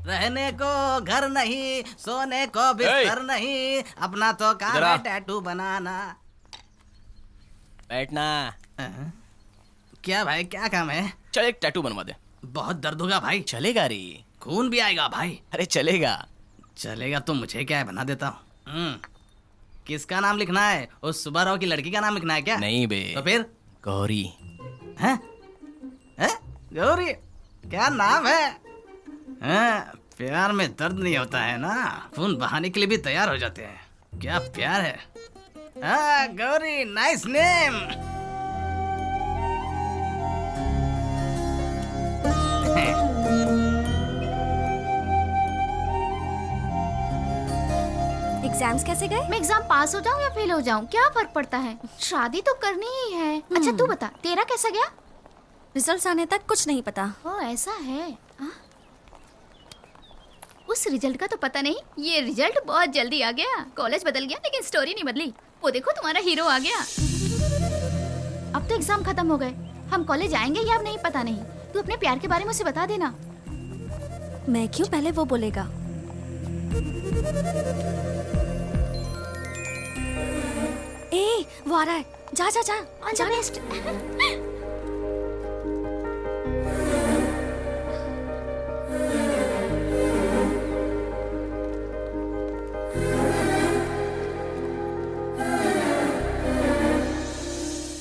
रहने को घर नहीं, सोने को बिस्तर नहीं, अपना तो काम इधर आ। है टैटू बनाना। बैठना। क्या भाई, क्या काम है? चल एक टैटू बनवा दे। बहुत दर्द होगा भाई। चलेगा रे। खून भी आएगा भाई। अरे चलेगा। चलेगा तो मुझे क्या है, बना देता हूँ। किसका नाम लिखना है? उस सुब्बाराव की लड़की का नाम लिखना है क्या? नहीं बे। तो फिर? गौरी। हैं? हैं? गौरी? क्या नाम है? हैं? प्यार में दर्द नहीं होता है ना, खून बहाने के लिए भी तैयार हो जाते हैं। क्या प्यार है। हाँ, गौरी, नाइस नेम। एग्जाम्स कैसे गए? मैं एग्जाम पास हो जाऊं या फेल हो जाऊं, क्या फर्क पड़ता है? शादी तो करनी ही है। अच्छा तू बता, तेरा कैसा गया? रिजल्ट्स आने तक कुछ नहीं पता। ओ ऐसा है। हाँ? उस रिजल्ट का तो पता नहीं, ये रिजल्ट बहुत जल्दी आ गया। कॉलेज बदल गया लेकिन स्टोरी नहीं बदली। वो देखो तुम्हारा हीरो आ गया। अब तो एग्जाम खत्म हो गए, हम कॉलेज आएंगे या अब नहीं पता नहीं। तू अपने प्यार के बारे में उसे बता देना। मैं क्यों, पहले वो बोलेगा। ए, वो आ रहा है। जा जा जा, जा बेस्ट।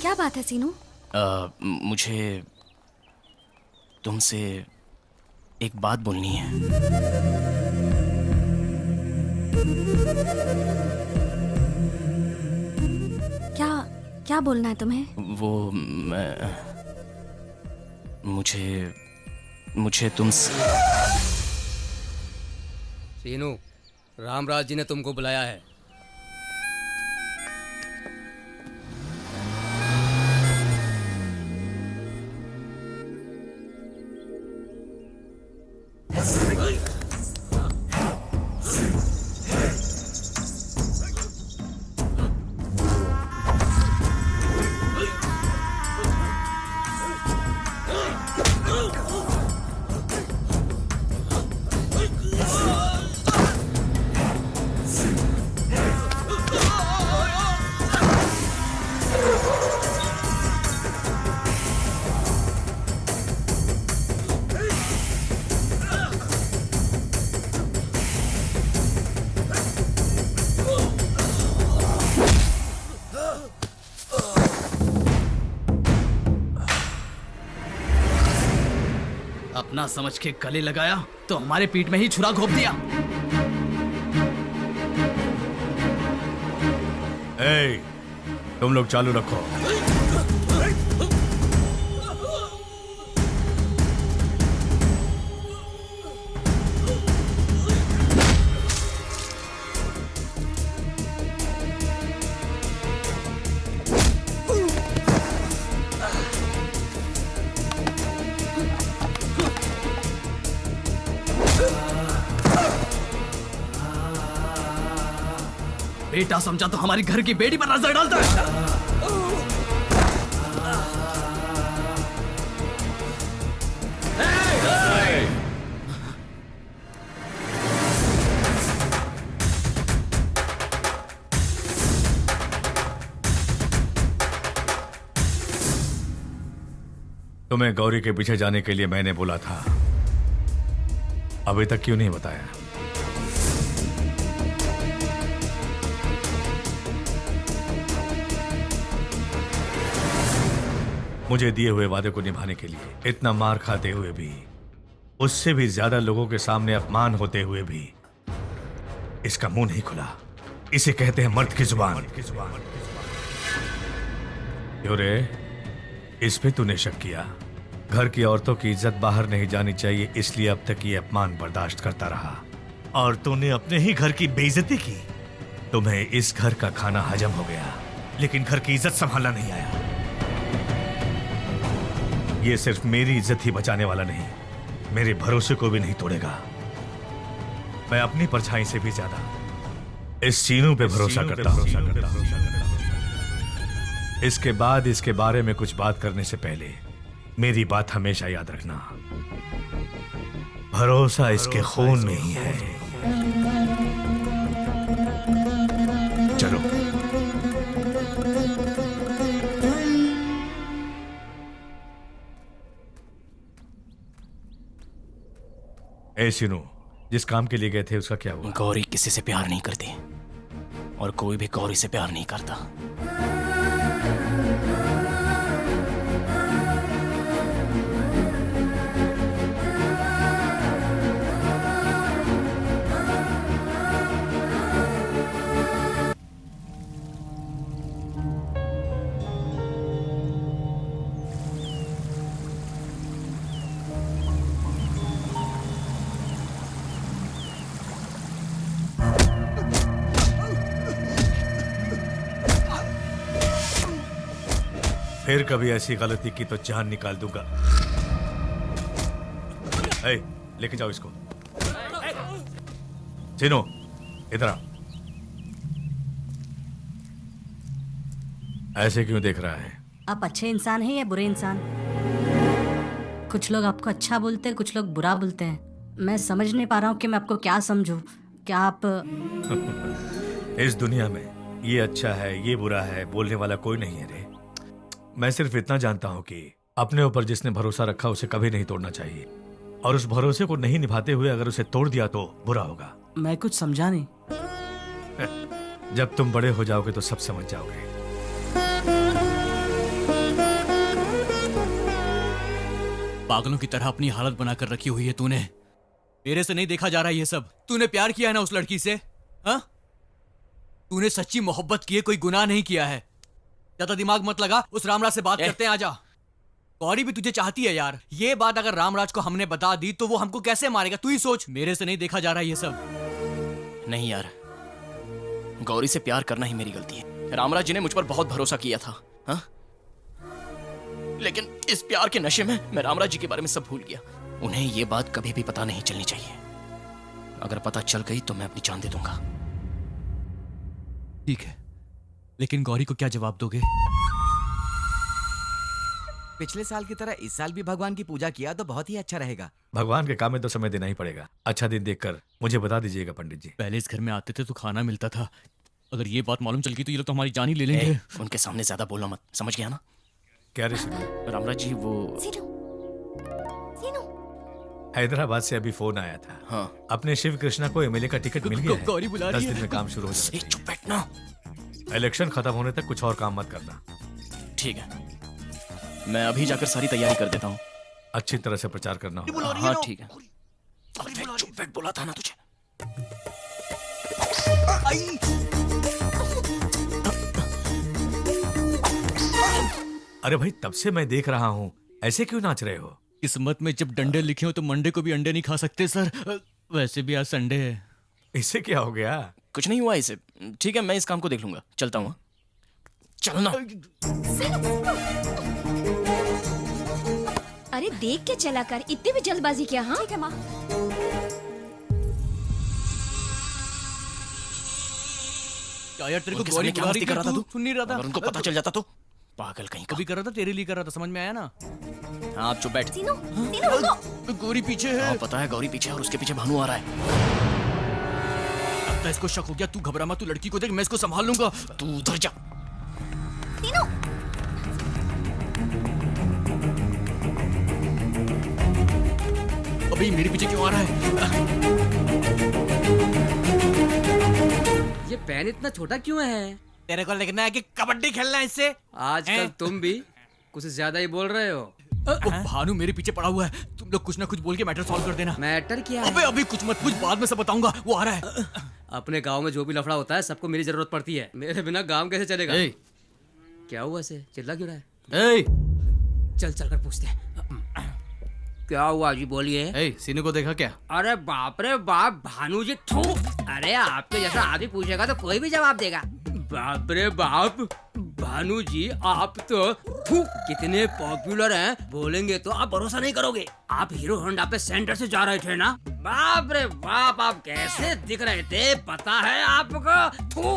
क्या बात है सीनू? मुझे तुमसे एक बात बोलनी है। क्या क्या बोलना है तुम्हें? वो मुझे तुमसे। सीनू, रामराज जी ने तुमको बुलाया है। अपना समझ के गले लगाया तो हमारे पीठ में ही छुरा घोंप दिया। ए, तुम लोग चालू रखो। बेटा समझा तो हमारी घर की बेटी पर नजर डालता है। तुम्हें गौरी के पीछे जाने के लिए मैंने बोला था, अभी तक क्यों नहीं बताया? मुझे दिए हुए वादे को निभाने के लिए इतना मार खाते हुए भी, उससे भी ज्यादा लोगों के सामने अपमान होते हुए भी इसका मुंह नहीं खुला। इसे कहते हैं मर्द की जुबान। क्यों रे, इस पे तूने शक किया? घर की औरतों की इज्जत बाहर नहीं जानी चाहिए, इसलिए अब तक ये अपमान बर्दाश्त करता रहा और तूने अपने ही घर की बेइज्जती की। तुम्हें इस घर का खाना हजम हो गया, लेकिन घर की इज्जत संभालना नहीं आया। ये सिर्फ मेरी इज्जत ही बचाने वाला नहीं, मेरे भरोसे को भी नहीं तोड़ेगा। मैं अपनी परछाई से भी ज्यादा इस सीनू पे भरोसा करता हूं। इसके बाद इसके बारे में कुछ बात करने से पहले मेरी बात हमेशा याद रखना। भरोसा इसके खून में ही है। चलो। ए सिनू, जिस काम के लिए गए थे उसका क्या हुआ? गौरी किसी से प्यार नहीं करती और कोई भी गौरी से प्यार नहीं करता। फिर कभी ऐसी गलती की तो जान निकाल दूंगा। ए, लेके जाओ इसको। सिनो, इधर आ। ऐसे क्यों देख रहा है? आप अच्छे इंसान हैं या बुरे इंसान? कुछ लोग आपको अच्छा बोलते हैं, कुछ लोग बुरा बोलते हैं। मैं समझ नहीं पा रहा हूँ कि मैं आपको क्या समझूं। क्या आप इस दुनिया में ये अच्छा है, ये बुरा है बोलने वाला कोई नहीं है रे। मैं सिर्फ इतना जानता हूं कि अपने ऊपर जिसने भरोसा रखा उसे कभी नहीं तोड़ना चाहिए, और उस भरोसे को नहीं निभाते हुए अगर उसे तोड़ दिया तो बुरा होगा। मैं कुछ समझा नहीं। जब तुम बड़े हो जाओगे तो सब समझ जाओगे। पागलों की तरह अपनी हालत बनाकर रखी हुई है तूने। मेरे से नहीं देखा जा रहा ये सब। तूने प्यार किया है ना उस लड़की से? हाँ, तूने सच्ची मोहब्बत की है, कोई गुनाह नहीं किया है। ज्यादा दिमाग मत लगा, उस रामराज से बात करते हैं। आजा। गौरी भी तुझे चाहती है यार। ये बात अगर रामराज को हमने बता दी तो वो हमको कैसे मारेगा, तू ही सोच। मेरे से नहीं देखा जा रहा ये सब। नहीं यार, गौरी से प्यार करना ही मेरी गलती है। रामराज जी ने मुझ पर बहुत भरोसा किया था, हाँ? लेकिन इस प्यार के नशे में मैं रामराज जी के बारे में सब भूल गया। उन्हें ये बात कभी भी पता नहीं चलनी चाहिए। अगर पता चल गई तो मैं अपनी जान दे दूंगा। ठीक है, लेकिन गौरी को क्या जवाब दोगे? पिछले साल की तरह इस साल भी भगवान की पूजा किया तो बहुत ही अच्छा रहेगा। भगवान के काम में तो समय देना ही पड़ेगा। अच्छा दिन देखकर मुझे बता दीजिएगा पंडित जी। पहले इस घर में आते थे तो खाना मिलता था। अगर ये बात मालूम चल गई तो ये लोग तो हमारी जान ही ले लेंगे। उनके सामने ज्यादा बोलना मत, समझ गया ना? क्या रे सिनू? रामराज जी वो हैदराबाद से अभी फोन आया था। हाँ। अपने शिव कृष्णा को एमएलए का टिकट मिल गया है। गौरी बुला रही 10 है। दिन में काम शुरू हो जाएगा। चुप बैठना। इलेक्शन खत्म होने तक कुछ और काम मत करना। ठीक है, मैं अभी जाकर सारी तैयारी कर देता हूँ। अच्छी तरह से प्रचार करना होगा। हाँ ठीक है। चुप बैठ, बोला था ना तुझे। अरे भाई, तब से मैं देख रहा हूँ, ऐसे क्यों नाच रहे हो? किस्मत में जब डंडे लिखे हो तो मंडे को भी अंडे नहीं खा सकते सर। वैसे भी आज संडे है। इससे क्या हो गया? कुछ नहीं हुआ इसे। ठीक है, मैं इस काम को देख लूंगा। चलता हूँ। चलना। अरे देख के चला कर, इतनी भी जल्दबाजी क्या? हाँ ठीक है माँ। क्या यार, तेरे को उनके गौरी सामने क्या बुला मस्ती रही कर थी, रहा था तू तू? सुन नहीं रहा था? अगर उनको पता चल जाता तो पागल कहीं का। कभी कर रहा था, तेरे लिए कर रहा था, समझ में आया ना? हाँ, आप चुप बैठ। सीनू, सीनू रुको। गौरी पीछे है। हाँ, पता है गौरी पीछे है और उसके पीछे भानु आ रहा है। अब इसको शक हो गया। तू घबरा मत, तू लड़की को देख, मैं इसको संभाल लूंगा। तू उधर जा। सीनू, अभी मेरे पीछे क्यों आ रहा है? ये पेन इतना छोटा क्यों है? तेरे को लिखना है कि कबड्डी खेलना है इससे? आजकल तुम भी कुछ ज्यादा ही बोल रहे हो। ओ भानु मेरे पीछे पड़ा हुआ है। तुम लोग कुछ ना कुछ बोल के मैटर सॉल्व कर देना। मैटर क्या है? अबे अभी कुछ मत पूछ, बाद में सब बताऊंगा। वो आ रहा है। अपने गांव में जो भी लफड़ा होता है सबको मेरी जरूरत पड़ती है। मेरे बिना गांव कैसे चलेगा? क्या हुआ से चिल्ला क्यों रहा है? चल चल कर पूछते हैं। क्या हुआ जी, बोलिए। सीनू को देखा क्या? अरे बाप रे बाप, भानु जी थू। अरे आपके जैसा आदमी पूछेगा तो कोई भी जवाब देगा। बाप रे बाप, भानु जी आप तो थू कितने पॉपुलर हैं, बोलेंगे तो आप भरोसा नहीं करोगे। आप हीरो होंडा पे सेंटर से जा रहे थे ना? बाप रे बाप, आप कैसे दिख रहे थे पता है आपको? थू।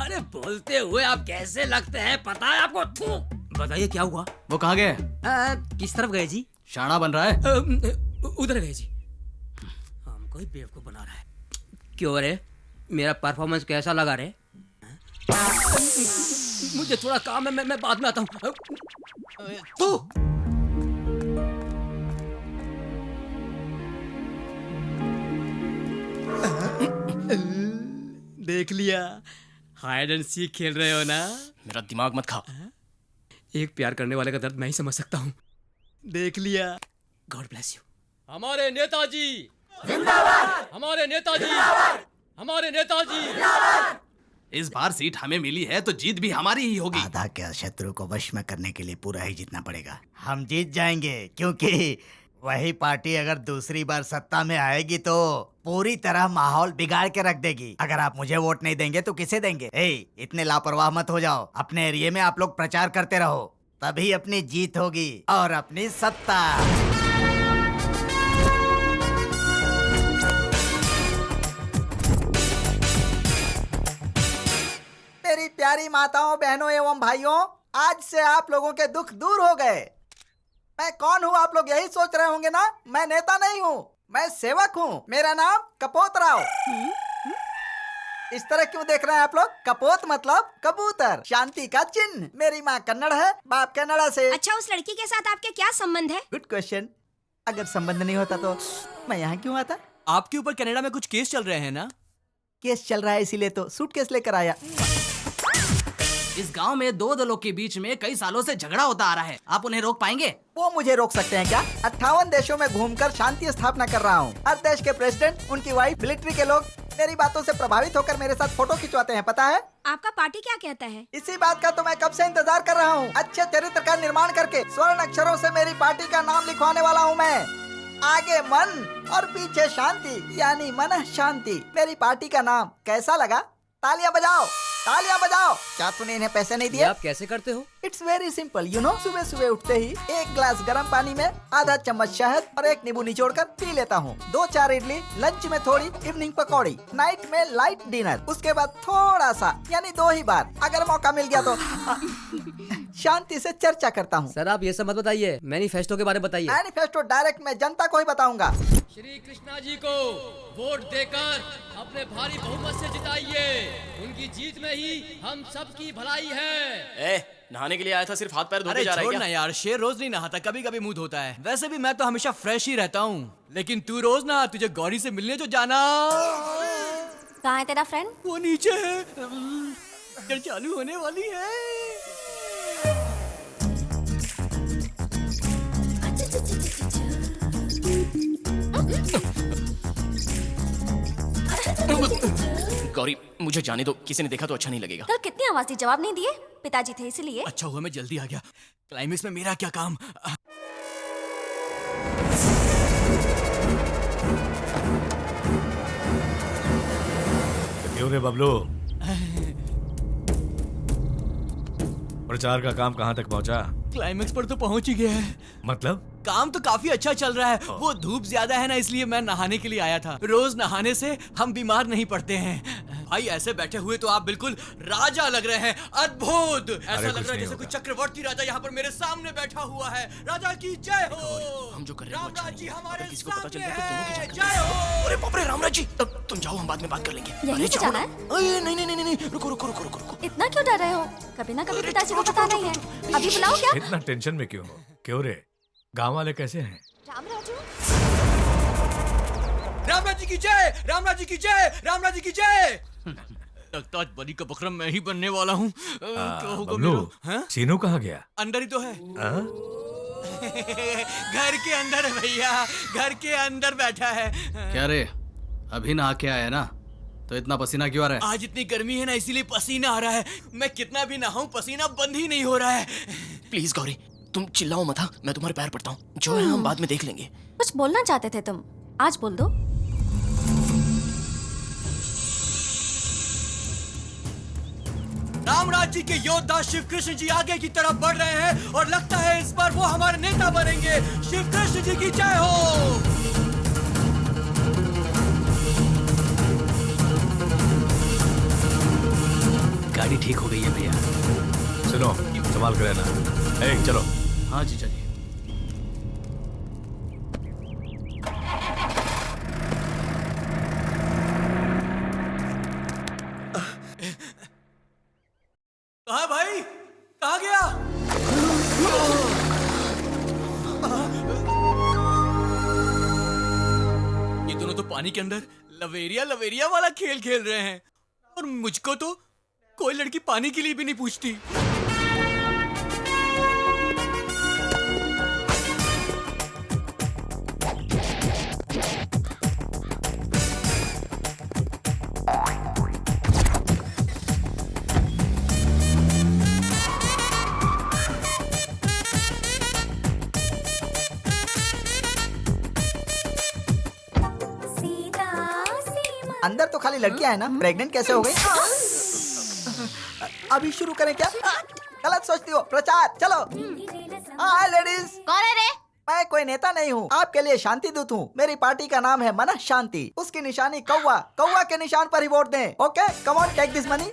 अरे बोलते हुए आप कैसे लगते हैं पता है आपको? थू। बताइए क्या हुआ? वो कहाँ गए? किस तरफ गए जी? शाना बन रहा है। उधर गए जी। हमको ही बेवकूफ बना रहा है। क्यों रे, मेरा परफॉर्मेंस कैसा लगा रे? मुझे थोड़ा काम है, मैं बाद में आता हूँ। तू देख लिया, हाइड एंड सीक खेल रहे हो ना? मेरा दिमाग मत खा। एक प्यार करने वाले का दर्द मैं ही समझ सकता हूँ। देख लिया। God bless you. हमारे नेताजी जिंदाबाद, हमारे नेताजी जिंदाबाद, हमारे नेताजी। इस बार सीट हमें मिली है तो जीत भी हमारी ही होगी। आधा क्या, शत्रु को वश में करने के लिए पूरा ही जीतना पड़ेगा। हम जीत जाएंगे, क्योंकि वही पार्टी अगर दूसरी बार सत्ता में आएगी तो पूरी तरह माहौल बिगाड़ के रख देगी। अगर आप मुझे वोट नहीं देंगे तो किसे देंगे? इतने लापरवाह मत हो जाओ। अपने एरिया में आप लोग प्रचार करते रहो, तभी अपनी जीत होगी और अपनी सत्ता। मेरी प्यारी माताओं, बहनों एवं भाइयों, आज से आप लोगों के दुख दूर हो गए। मैं कौन हूँ आप लोग यही सोच रहे होंगे ना? मैं नेता नहीं हूँ, मैं सेवक हूँ। मेरा नाम कपोत राव। इस तरह क्यों देख रहे हैं आप लोग? कपोत मतलब कबूतर, शांति का चिन्ह। मेरी माँ कन्नड़ है, बाप कन्नड़ा से। अच्छा, उस लड़की के साथ आपके क्या संबंध है? Good question. अगर संबंध नहीं होता तो मैं यहाँ क्यों आता? आपके ऊपर कनाडा में कुछ केस चल रहे हैं ना? केस चल रहा है इसीलिए तो सूटकेस लेकर आया। इस गांव में दो दलों के बीच में कई सालों से झगड़ा होता आ रहा है। आप उन्हें रोक पाएंगे? वो मुझे रोक सकते हैं क्या? 58 देशों में घूमकर शांति स्थापना कर रहा हूँ। हर देश के प्रेसिडेंट, उनकी वाइफ, मिलिट्री के लोग मेरी बातों से प्रभावित होकर मेरे साथ फोटो खिंचवाते हैं, पता है? आपका पार्टी क्या कहता है? इसी बात का तो मैं कब से इंतजार कर रहा हूँ। अच्छे चरित्र का निर्माण करके स्वर्ण अक्षरों से मेरी पार्टी का नाम लिखवाने वाला हूँ मैं। आगे मन और पीछे शांति, यानी मन शांति। मेरी पार्टी का नाम कैसा लगा? तालियां बजाओ, तालियां बजाओ। क्या तूने इन्हें पैसे नहीं दिए? आप कैसे करते हो? It's very simple, you know. सुबह सुबह उठते ही एक ग्लास गर्म पानी में आधा चम्मच शहद और एक नींबू निचोड़कर पी लेता हूँ। 2-4 इडली, लंच में थोड़ी, इवनिंग पकौड़ी, नाइट में लाइट डिनर। उसके बाद थोड़ा सा, यानी 2 ही बार, अगर मौका मिल गया तो शांति से चर्चा करता हूँ। सर आप ये सब मत बताइए, मैनिफेस्टो के बारे में बताइए। मैनिफेस्टो डायरेक्ट मैं जनता को ही बताऊंगा। श्री कृष्णा जी को वोट देकर अपने भारी बहुमत से जिताइए। उनकी जीत में ही हम सबकी भलाई है। नहाने के लिए आया था, सिर्फ हाथ पैर धो के अरे जा रहा है छोड़ क्या? ना यार, शेर रोज नहीं नहाता, कभी कभी मुंह धोता है। वैसे भी मैं तो हमेशा फ्रेश ही रहता हूँ, लेकिन तू रोज ना, तुझे गौरी से मिलने जो जाना। कहाँ है तेरा फ्रेंड? वो नीचे है, पिक्चर चालू होने वाली है। गौरी मुझे जाने दो, किसी ने देखा तो अच्छा नहीं लगेगा। कल कितनी आवाज दी, जवाब नहीं दिए? पिताजी थे इसलिए। अच्छा हुआ मैं जल्दी आ गया। क्लाइमेक्स में मेरा क्या काम? क्यों रे बबलू, प्रचार का काम कहाँ तक पहुँचा? क्लाइमेक्स पर तो पहुंच ही गया है। मतलब? काम तो काफी अच्छा चल रहा है। वो धूप ज्यादा है ना, इसलिए मैं नहाने के लिए आया था। रोज नहाने से हम बीमार नहीं पड़ते हैं। भाई ऐसे बैठे हुए तो आप बिल्कुल राजा लग रहे हैं। अद्भुत, ऐसा लग रहा है जैसे कोई चक्रवर्ती राजा यहाँ पर मेरे सामने बैठा हुआ है। राजा की जय हो। हम जो कर रहे हैं वो अच्छा रामराज जी नहीं है। हमारे अगर किसी को पता चल गया तो सामने दोनों की हैं। जान जय हो। अरे बाप रे रामराज जी, तुम जाओ, हम बाद में बात कर लेंगे। यहीं अरे से जाओ जाना ना। है? अरे नहीं नहीं नहीं नहीं, रुको रुको रुको रुको रुको। इतना क्यों डर रहे हो? कभी ना कभी पिताजी को पता नहीं है। अभी बुलाओ क्या? इतना टेंशन में क्यों हो? क्यों रे, गांव वाले कैसे हैं? राम राजू। रामराज जी की जय, रामराज जी की जय, रामराज जी की जय। लगता आज बलि का बकरा मैं ही बनने वाला हूँ। क्या होगा बबलू, मेरा? हाँ? सीनू कहाँ गया? अंदर ही तो है। हाँ? घर के अंदर है भैया, घर के अंदर बैठा है। क्या रे, अभी नहा के आया ना, तो इतना पसीना क्यों आ रहा है? आज इतनी गर्मी है ना, इसीलिए पसीना आ रहा है। मैं कितना भी नहाऊं, पसीना बंद ही नहीं हो रहा है। प्लीज गौरी, तुम चिल्लाओ मत, हाँ? मैं तुम्हारे पैर पड़ता हूँ। जो है हम बाद में देख लेंगे। कुछ बोलना चाहते थे तुम, आज बोल दो। रामराज जी के योद्धा शिव कृष्ण जी आगे की तरफ बढ़ रहे हैं और लगता है इस बार वो हमारे नेता बनेंगे। शिव कृष्ण जी की जय हो। गाड़ी ठीक हो गई है भैया। सुनो, संभाल कर रहना। चलो। हाँ जी चलिए। पानी के अंदर लवेरिया लवेरिया वाला खेल खेल रहे हैं और मुझको तो कोई लड़की पानी के लिए भी नहीं पूछती। अंदर तो खाली लड़कियां है ना, प्रेग्नेंट कैसे हो गई? अभी शुरू करें क्या? गलत सोचती हो। प्रचार चलो। हाय लेडीज। कौन है रे? मैं कोई नेता नहीं हूँ, आपके लिए शांति दूत हूँ। मेरी पार्टी का नाम है मन शांति। उसकी निशानी कौवा, कौवा के निशान पर ही वोट दें। Okay come on take this money.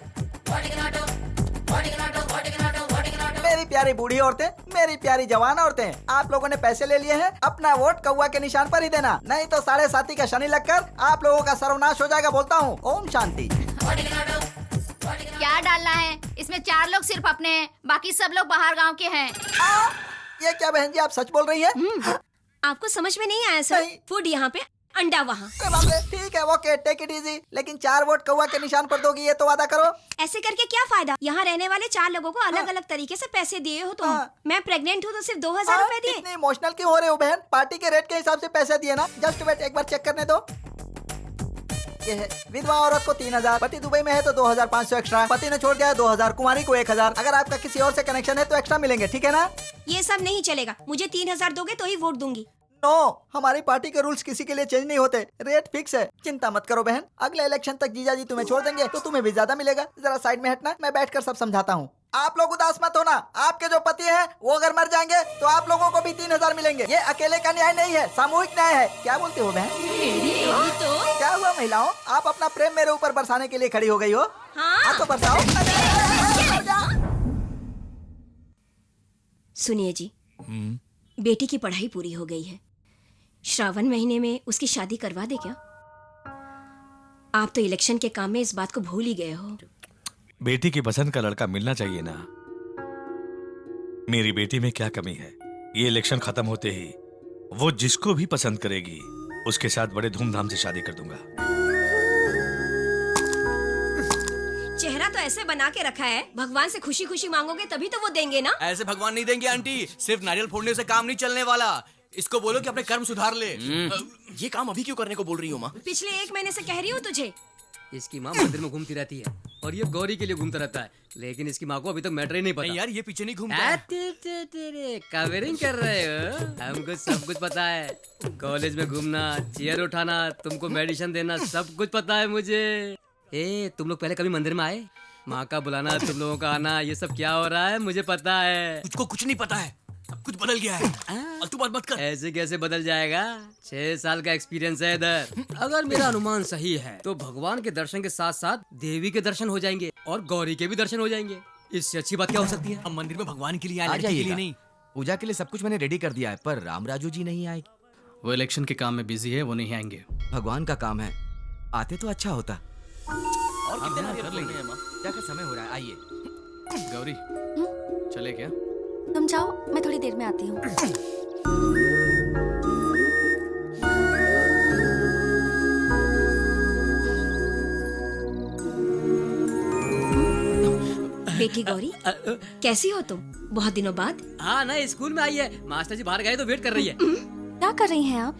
मेरी प्यारी बूढ़ी औरतें, मेरी प्यारी जवान औरतें, आप लोगों ने पैसे ले लिए हैं, अपना वोट कौवा के निशान पर ही देना, नहीं तो 7.5 का शनि लगकर आप लोगों का सर्वनाश हो जाएगा। बोलता हूँ ओम शांति। क्या डालना है इसमें? 4 लोग सिर्फ अपने हैं, बाकी सब लोग बाहर गांव के हैं। ये क्या बहन जी, आप सच बोल रही हैं? आपको समझ में नहीं आया सर? फूड यहाँ पे, अंडा वहाँ। ठीक है ओके टेक इट इजी, लेकिन 4 वोट कौवा के निशान पर दोगी, ये तो वादा करो। ऐसे करके क्या फायदा? यहाँ रहने वाले 4 लोगों को अलग अलग तरीके से पैसे दिए हो तुम। मैं प्रेग्नेंट हूँ तो सिर्फ 2000 रुपए दिए। इतने इमोशनल क्यों हो रहे हो बहन? पार्टी के रेट के हिसाब से पैसे दिए ना। जस्ट वेट, एक बार चेक करने दो। ये है विधवा औरत को 3000, पति दुबई में है तो 2500 एक्स्ट्रा, पति ने छोड़ दिया है 2000, कुमारी को 1000। अगर आपका किसी और से कनेक्शन है तो एक्स्ट्रा मिलेंगे, ठीक है ना? ये सब नहीं चलेगा, मुझे 3000 दोगे तो ही वोट दूंगी। नो, हमारी पार्टी के रूल्स किसी के लिए चेंज नहीं होते, रेट फिक्स है। चिंता मत करो बहन, अगले इलेक्शन तक जीजा जी तुम्हें छोड़ देंगे तो तुम्हें भी ज्यादा मिलेगा। जरा साइड में हटना, मैं बैठकर सब समझाता हूँ। आप लोग उदास मत होना, आपके जो पति हैं वो अगर मर जाएंगे तो आप लोगों को भी 3000 मिलेंगे। ये अकेले का न्याय नहीं है, सामूहिक न्याय है। क्या बोलते हो बहन? तो क्या हुआ महिलाओं, आप अपना प्रेम मेरे ऊपर बरसाने के लिए खड़ी हो गई हो? हाँ तो बरसाओ। सुनिए जी, बेटी की पढ़ाई पूरी हो गई है, श्रावण महीने में उसकी शादी करवा दे क्या? आप तो इलेक्शन के काम में इस बात को भूल ही गए हो। बेटी की पसंद का लड़का मिलना चाहिए ना। मेरी बेटी में क्या कमी है? ये इलेक्शन खत्म होते ही वो जिसको भी पसंद करेगी उसके साथ बड़े धूमधाम से शादी कर दूंगा। चेहरा तो ऐसे बना के रखा है, भगवान से खुशी खुशी मांगोगे तभी तो वो देंगे ना। ऐसे भगवान नहीं देंगे आंटी, सिर्फ नारियल फोड़ने से काम नहीं चलने वाला। इसको बोलो कि अपने कर्म सुधार ले। ये काम अभी क्यों करने को बोल रही हो माँ? पिछले 1 महीने से कह रही हूँ तुझे। इसकी माँ मंदिर में घूमती रहती है और ये गौरी के लिए घूमता रहता है, लेकिन इसकी माँ को अभी तक मैटर ही नहीं पता। नहीं यार, ये पीछे नहीं घूमता। कवरिंग कर रहे हो? हमको सब कुछ पता है। कॉलेज में घूमना, चेयर उठाना, तुमको मेडिसिन देना, सब कुछ पता है मुझे। ए, तुम लोग पहले कभी मंदिर में आए? माँ का बुलाना, तुम लोगों का आना, ये सब क्या हो रहा है मुझे पता है। तुझको कुछ नहीं पता है, अब कुछ बदल गया है। और तू बात मत कर। ऐसे कैसे बदल जाएगा? 6 साल का एक्सपीरियंस है इधर। अगर मेरा अनुमान सही है तो भगवान के दर्शन के साथ साथ देवी के दर्शन हो जाएंगे और गौरी के भी दर्शन हो जाएंगे। इससे अच्छी बात क्या हो सकती है? हम मंदिर में भगवान के लिए आए, आ लड़की के लिए जाइएगा। नहीं। पूजा के लिए सब कुछ मैंने रेडी कर दिया है, पर रामराजू जी नहीं आए। वो इलेक्शन के काम में बिजी है, वो नहीं आएंगे। भगवान का काम है, आते तो अच्छा होता। और कितने हाँ, कर कर लेंगे। लेंगे। क्या का समय हो रहा है, आइए। गौरी चले क्या? तुम जाओ, मैं थोड़ी देर में आती हूँ। बेटी गौरी, कैसी हो तुम? बहुत दिनों बाद। हाँ ना, स्कूल में आई है, मास्टर जी बाहर गए तो वेट कर रही है। क्या कर रही हैं आप?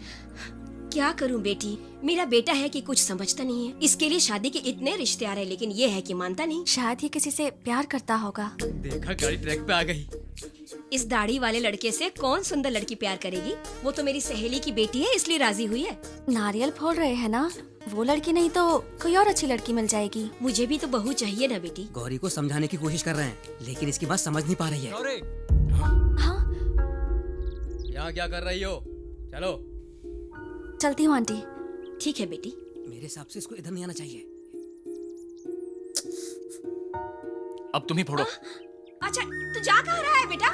क्या करूं बेटी, मेरा बेटा है कि कुछ समझता नहीं है। इसके लिए शादी के इतने रिश्ते आ रहे हैं, लेकिन ये है कि मानता नहीं। शायद ये किसी से प्यार करता होगा। देखा, गाड़ी ट्रैक पे आ गई। इस दाढ़ी वाले लड़के से कौन सुंदर लड़की प्यार करेगी? वो तो मेरी सहेली की बेटी है, इसलिए राजी हुई है। नारियल फोड़ रहे हैं ना, वो लड़की नहीं तो कोई और अच्छी लड़की मिल जाएगी। मुझे भी तो बहू चाहिए ना बेटी। गौरी को समझाने की कोशिश कर रहे हैं, लेकिन इसकी बात समझ नहीं पा रही है। हाँ, यहाँ क्या कर रही हो? चलो। चलती हूँ आंटी। ठीक है बेटी। मेरे हिसाब से इसको इधर नहीं आना चाहिए। अब तुम ही फोड़ो। अच्छा, तू जा कहाँ रहा है बेटा?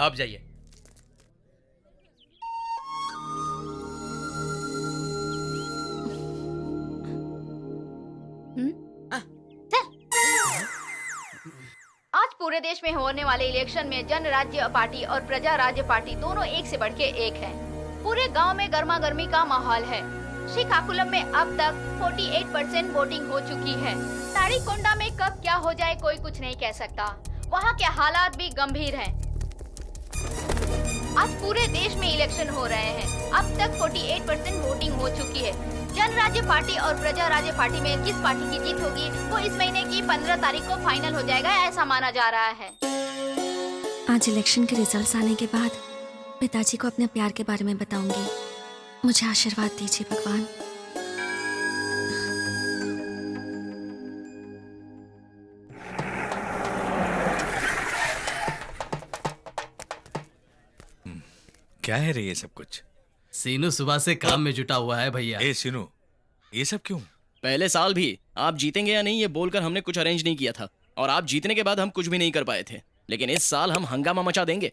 आप जाइए। आज पूरे देश में होने वाले इलेक्शन में जन राज्य पार्टी और प्रजा राज्य पार्टी दोनों एक से बढ़ के एक है। पूरे गांव में गर्मा गर्मी का माहौल है। श्रीकाकुलम में अब तक 48% वोटिंग हो चुकी है। ताड़ीकोंडा में कब क्या हो जाए कोई कुछ नहीं कह सकता। वहाँ के हालात भी गंभीर हैं। आज पूरे देश में इलेक्शन हो रहे हैं। अब तक 48% वोटिंग हो चुकी है। जन राज्य पार्टी और प्रजा राज्य पार्टी में किस पार्टी की जीत होगी वो इस महीने की 15 तारीख को फाइनल हो जाएगा, ऐसा माना जा रहा है। आज इलेक्शन के रिजल्ट्स आने के बाद पिताजी को अपने प्यार के बारे में बताऊंगी। मुझे आशीर्वाद दीजिए भगवान। क्या है रे ये सब कुछ? सीनू सुबह से काम में जुटा हुआ है भैया। ए सीनू, ये सब क्यों? पहले साल भी आप जीतेंगे या नहीं ये बोलकर हमने कुछ अरेंज नहीं किया था, और आप जीतने के बाद हम कुछ भी नहीं कर पाए थे, लेकिन इस साल हम हंगामा मचा देंगे।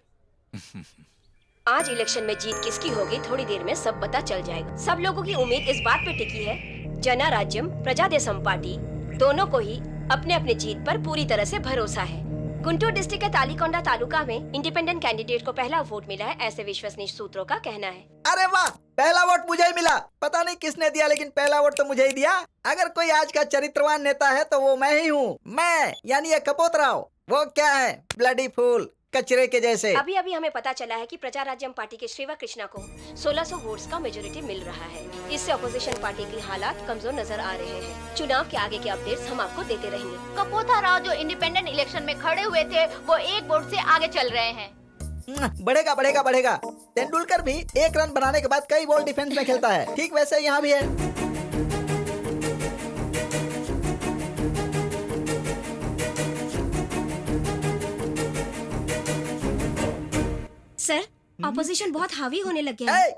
आज इलेक्शन में जीत किसकी होगी थोड़ी देर में सब पता चल जाएगा। सब लोगों की उम्मीद इस बात पे टिकी है, जना राज्यम प्रजा देशम पार्टी दोनों को ही अपने अपने जीत पर पूरी तरह से भरोसा है। गुंटूर डिस्ट्रिक्ट के तालीकोंडा तालुका में इंडिपेंडेंट कैंडिडेट को पहला वोट मिला है, ऐसे विश्वसनीय सूत्रों का कहना है। अरे वाह, पहला वोट मुझे ही मिला। पता नहीं किसने दिया, लेकिन पहला वोट तो मुझे ही दिया। अगर कोई आज का चरित्रवान नेता है तो वो मैं ही हूँ। मैं यानी ये कपोतराव। वो क्या है, ब्लडी फूल, कचरे के जैसे। अभी अभी हमें पता चला है कि प्रजा राज्यम पार्टी के श्रीवा कृष्णा को 1600 वोट्स का मेजोरिटी मिल रहा है। इससे अपोजिशन पार्टी की हालात कमजोर नजर आ रहे हैं। चुनाव के आगे के अपडेट्स हम आपको देते रहेंगे। कपोता राव जो इंडिपेंडेंट इलेक्शन में खड़े हुए थे वो एक वोट से आगे चल रहे हैं। बढ़ेगा बढ़ेगा बढ़ेगा। तेंदुलकर भी एक रन बनाने के बाद कई बॉल डिफेंस में खेलता है, ठीक वैसे यहाँ भी है। सर, ऑपोजिशन बहुत हावी होने लग गया है।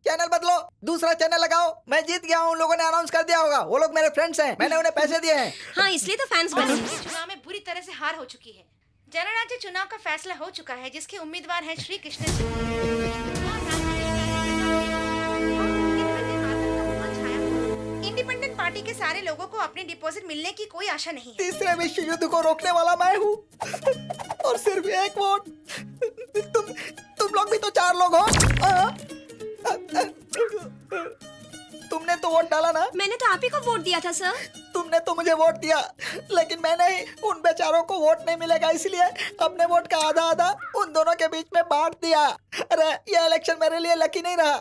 चैनल बदलो, दूसरा चैनल लगाओ। मैं जीत गया हूँ, लोगों ने अनाउंस कर दिया होगा। वो लोग मेरे फ्रेंड्स हैं, मैंने उन्हें पैसे दिए हैं। हाँ, इसलिए तो फैंस बने। चुनाव में बुरी तरह से हार हो चुकी है। जनराज्य चुनाव का फैसला हो चुका है, जिसके उम्मीदवार हैं श्री कृष्ण जी। इंडिपेंडेंट पार्टी के सारे लोगों को अपने डिपॉजिट मिलने की कोई आशा नहीं है। तीसरे विश्व युद्ध को रोकने वाला मैं हूँ, और सिर्फ एक वोट। तुम लोग भी तो 4 लोग हो। तुमने तो वोट डाला ना? मैंने तो आप ही को वोट दिया था सर। तुमने तो मुझे वोट दिया, लेकिन मैंने ही उन बेचारों को वोट नहीं मिलेगा, इसलिए अपने वोट का आधा आधा उन दोनों के बीच में बांट दिया। अरे ये इलेक्शन मेरे लिए लकी नहीं रहा।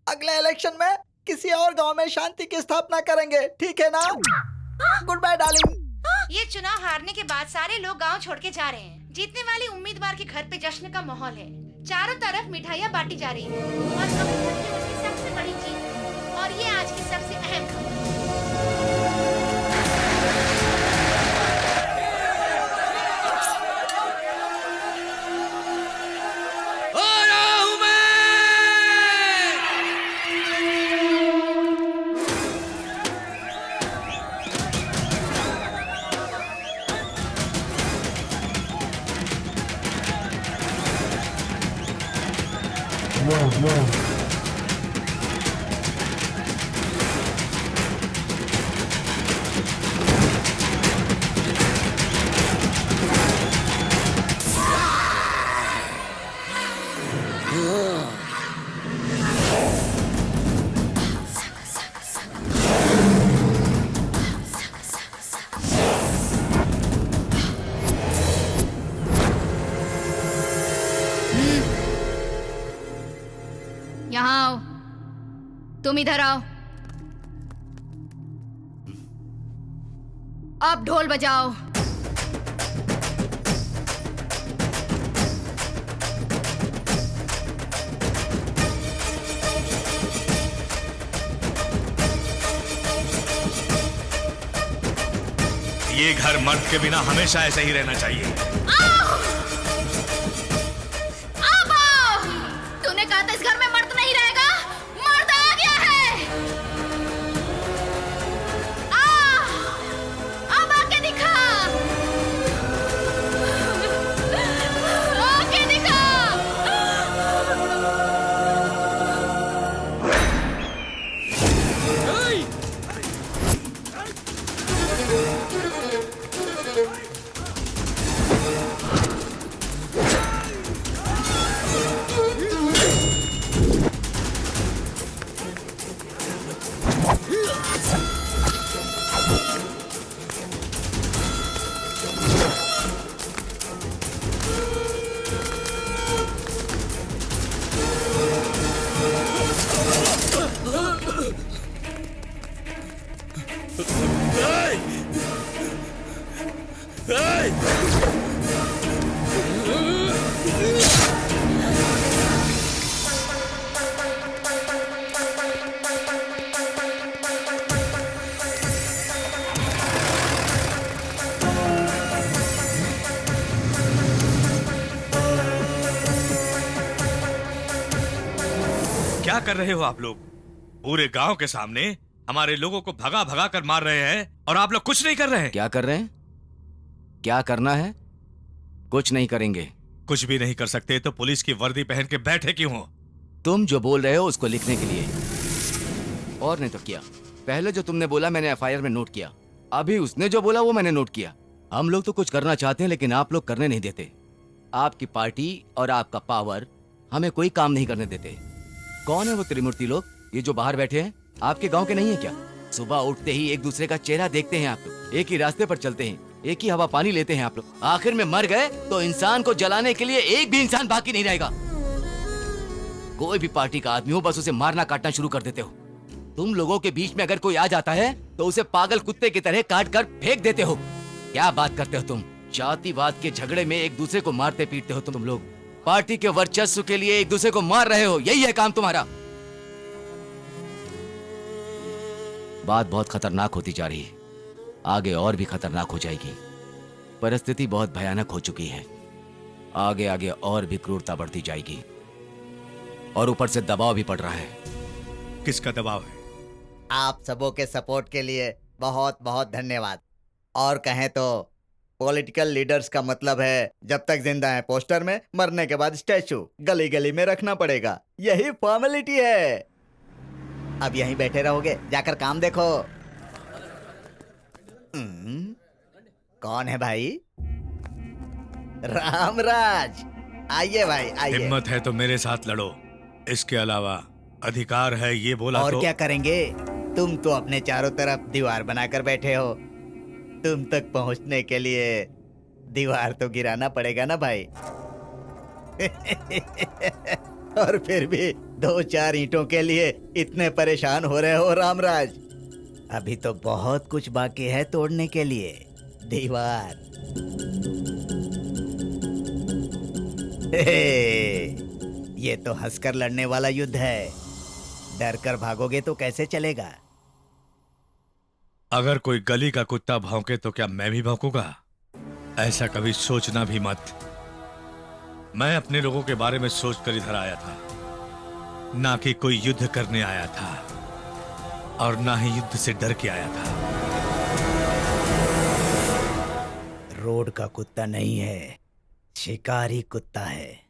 अगले इलेक्शन में किसी और गांव में शांति की स्थापना करेंगे, ठीक है ना? Good bye darling. ये चुनाव हारने के बाद सारे लोग गांव छोड़ के जा रहे हैं। जीतने वाले उम्मीदवार के घर पे जश्न का माहौल है। चारों तरफ मिठाइयाँ बांटी जा रही है और अमृतसर की सबसे बड़ी जीत, और ये आज की सबसे अहम खबर। यहाँ आओ, तुम इधर आओ। अब ढोल बजाओ। ये घर मर्द के बिना हमेशा ऐसा ही रहना चाहिए। तूने कहा था इस घर में मर्द नहीं रहेगा, मर्द आ गया है। अब आके दिखा, आके दिखा। क्या कर रहे हो आप लोग? पूरे गांव के सामने हमारे लोगों को भगा भगा कर मार रहे हैं और आप लोग कुछ नहीं कर रहे हैं। क्या कर रहे हैं? क्या करना है? कुछ नहीं करेंगे। कुछ भी नहीं कर सकते तो पुलिस की वर्दी पहन के बैठे क्यों हो? तुम जो बोल रहे हो उसको लिखने के लिए, और नहीं तो क्या। पहले जो तुमने बोला मैंने एफआईआर में नोट किया, अभी उसने जो बोला वो मैंने नोट किया। हम लोग तो कुछ करना चाहते हैं लेकिन आप लोग करने नहीं देते। आपकी पार्टी और आपका पावर हमें कोई काम नहीं करने देते। कौन है वो त्रिमूर्ति लोग? ये जो बाहर बैठे हैं आपके गांव के नहीं है क्या? सुबह उठते ही एक दूसरे का चेहरा देखते हैं आप लोग, एक ही रास्ते पर चलते हैं, एक ही हवा पानी लेते हैं आप लोग। आखिर में मर गए तो इंसान को जलाने के लिए एक भी इंसान बाकी नहीं रहेगा। कोई भी पार्टी का आदमी हो बस उसे मारना काटना शुरू कर देते हो। तुम लोगों के बीच में अगर कोई आ जाता है तो उसे पागल कुत्ते की तरह काट कर फेंक देते हो। क्या बात करते हो तुम? जातिवाद के झगड़े में एक दूसरे को मारते पीटते हो तुम लोग। पार्टी के वर्चस्व के लिए एक दूसरे को मार रहे हो, यही है काम तुम्हारा। बात बहुत खतरनाक होती जा रही है, आगे और भी खतरनाक हो जाएगी। परिस्थिति बहुत भयानक हो चुकी है, आगे आगे और भी क्रूरता बढ़ती जाएगी और ऊपर से दबाव भी पड़ रहा है। किसका दबाव है? आप सबों के सपोर्ट के लिए बहुत बहुत धन्यवाद। और कहें तो पॉलिटिकल लीडर्स का मतलब है जब तक जिंदा है पोस्टर में, मरने के बाद स्टैचू गली गली में रखना पड़ेगा। यही फॉर्मेलिटी है। अब यहीं बैठे रहोगे? जाकर काम देखो। कौन है भाई? रामराज, आइए भाई आइए। हिम्मत है तो मेरे साथ लड़ो, इसके अलावा अधिकार है ये बोला और तो। क्या करेंगे? तुम तो अपने चारों तरफ दीवार बनाकर बैठे हो। तुम तक पहुंचने के लिए दीवार तो गिराना पड़ेगा ना भाई। और फिर भी 2-4 ईंटों के लिए इतने परेशान हो रहे हो रामराज? अभी तो बहुत कुछ बाकी है तोड़ने के लिए दीवार। ये तो हंसकर लड़ने वाला युद्ध है, डर कर भागोगे तो कैसे चलेगा? अगर कोई गली का कुत्ता भौंके तो क्या मैं भी भौंकूंगा? ऐसा कभी सोचना भी मत। मैं अपने लोगों के बारे में सोचकर इधर आया था, ना कि कोई युद्ध करने आया था और ना ही युद्ध से डर के आया था। रोड का कुत्ता नहीं है, शिकारी कुत्ता है।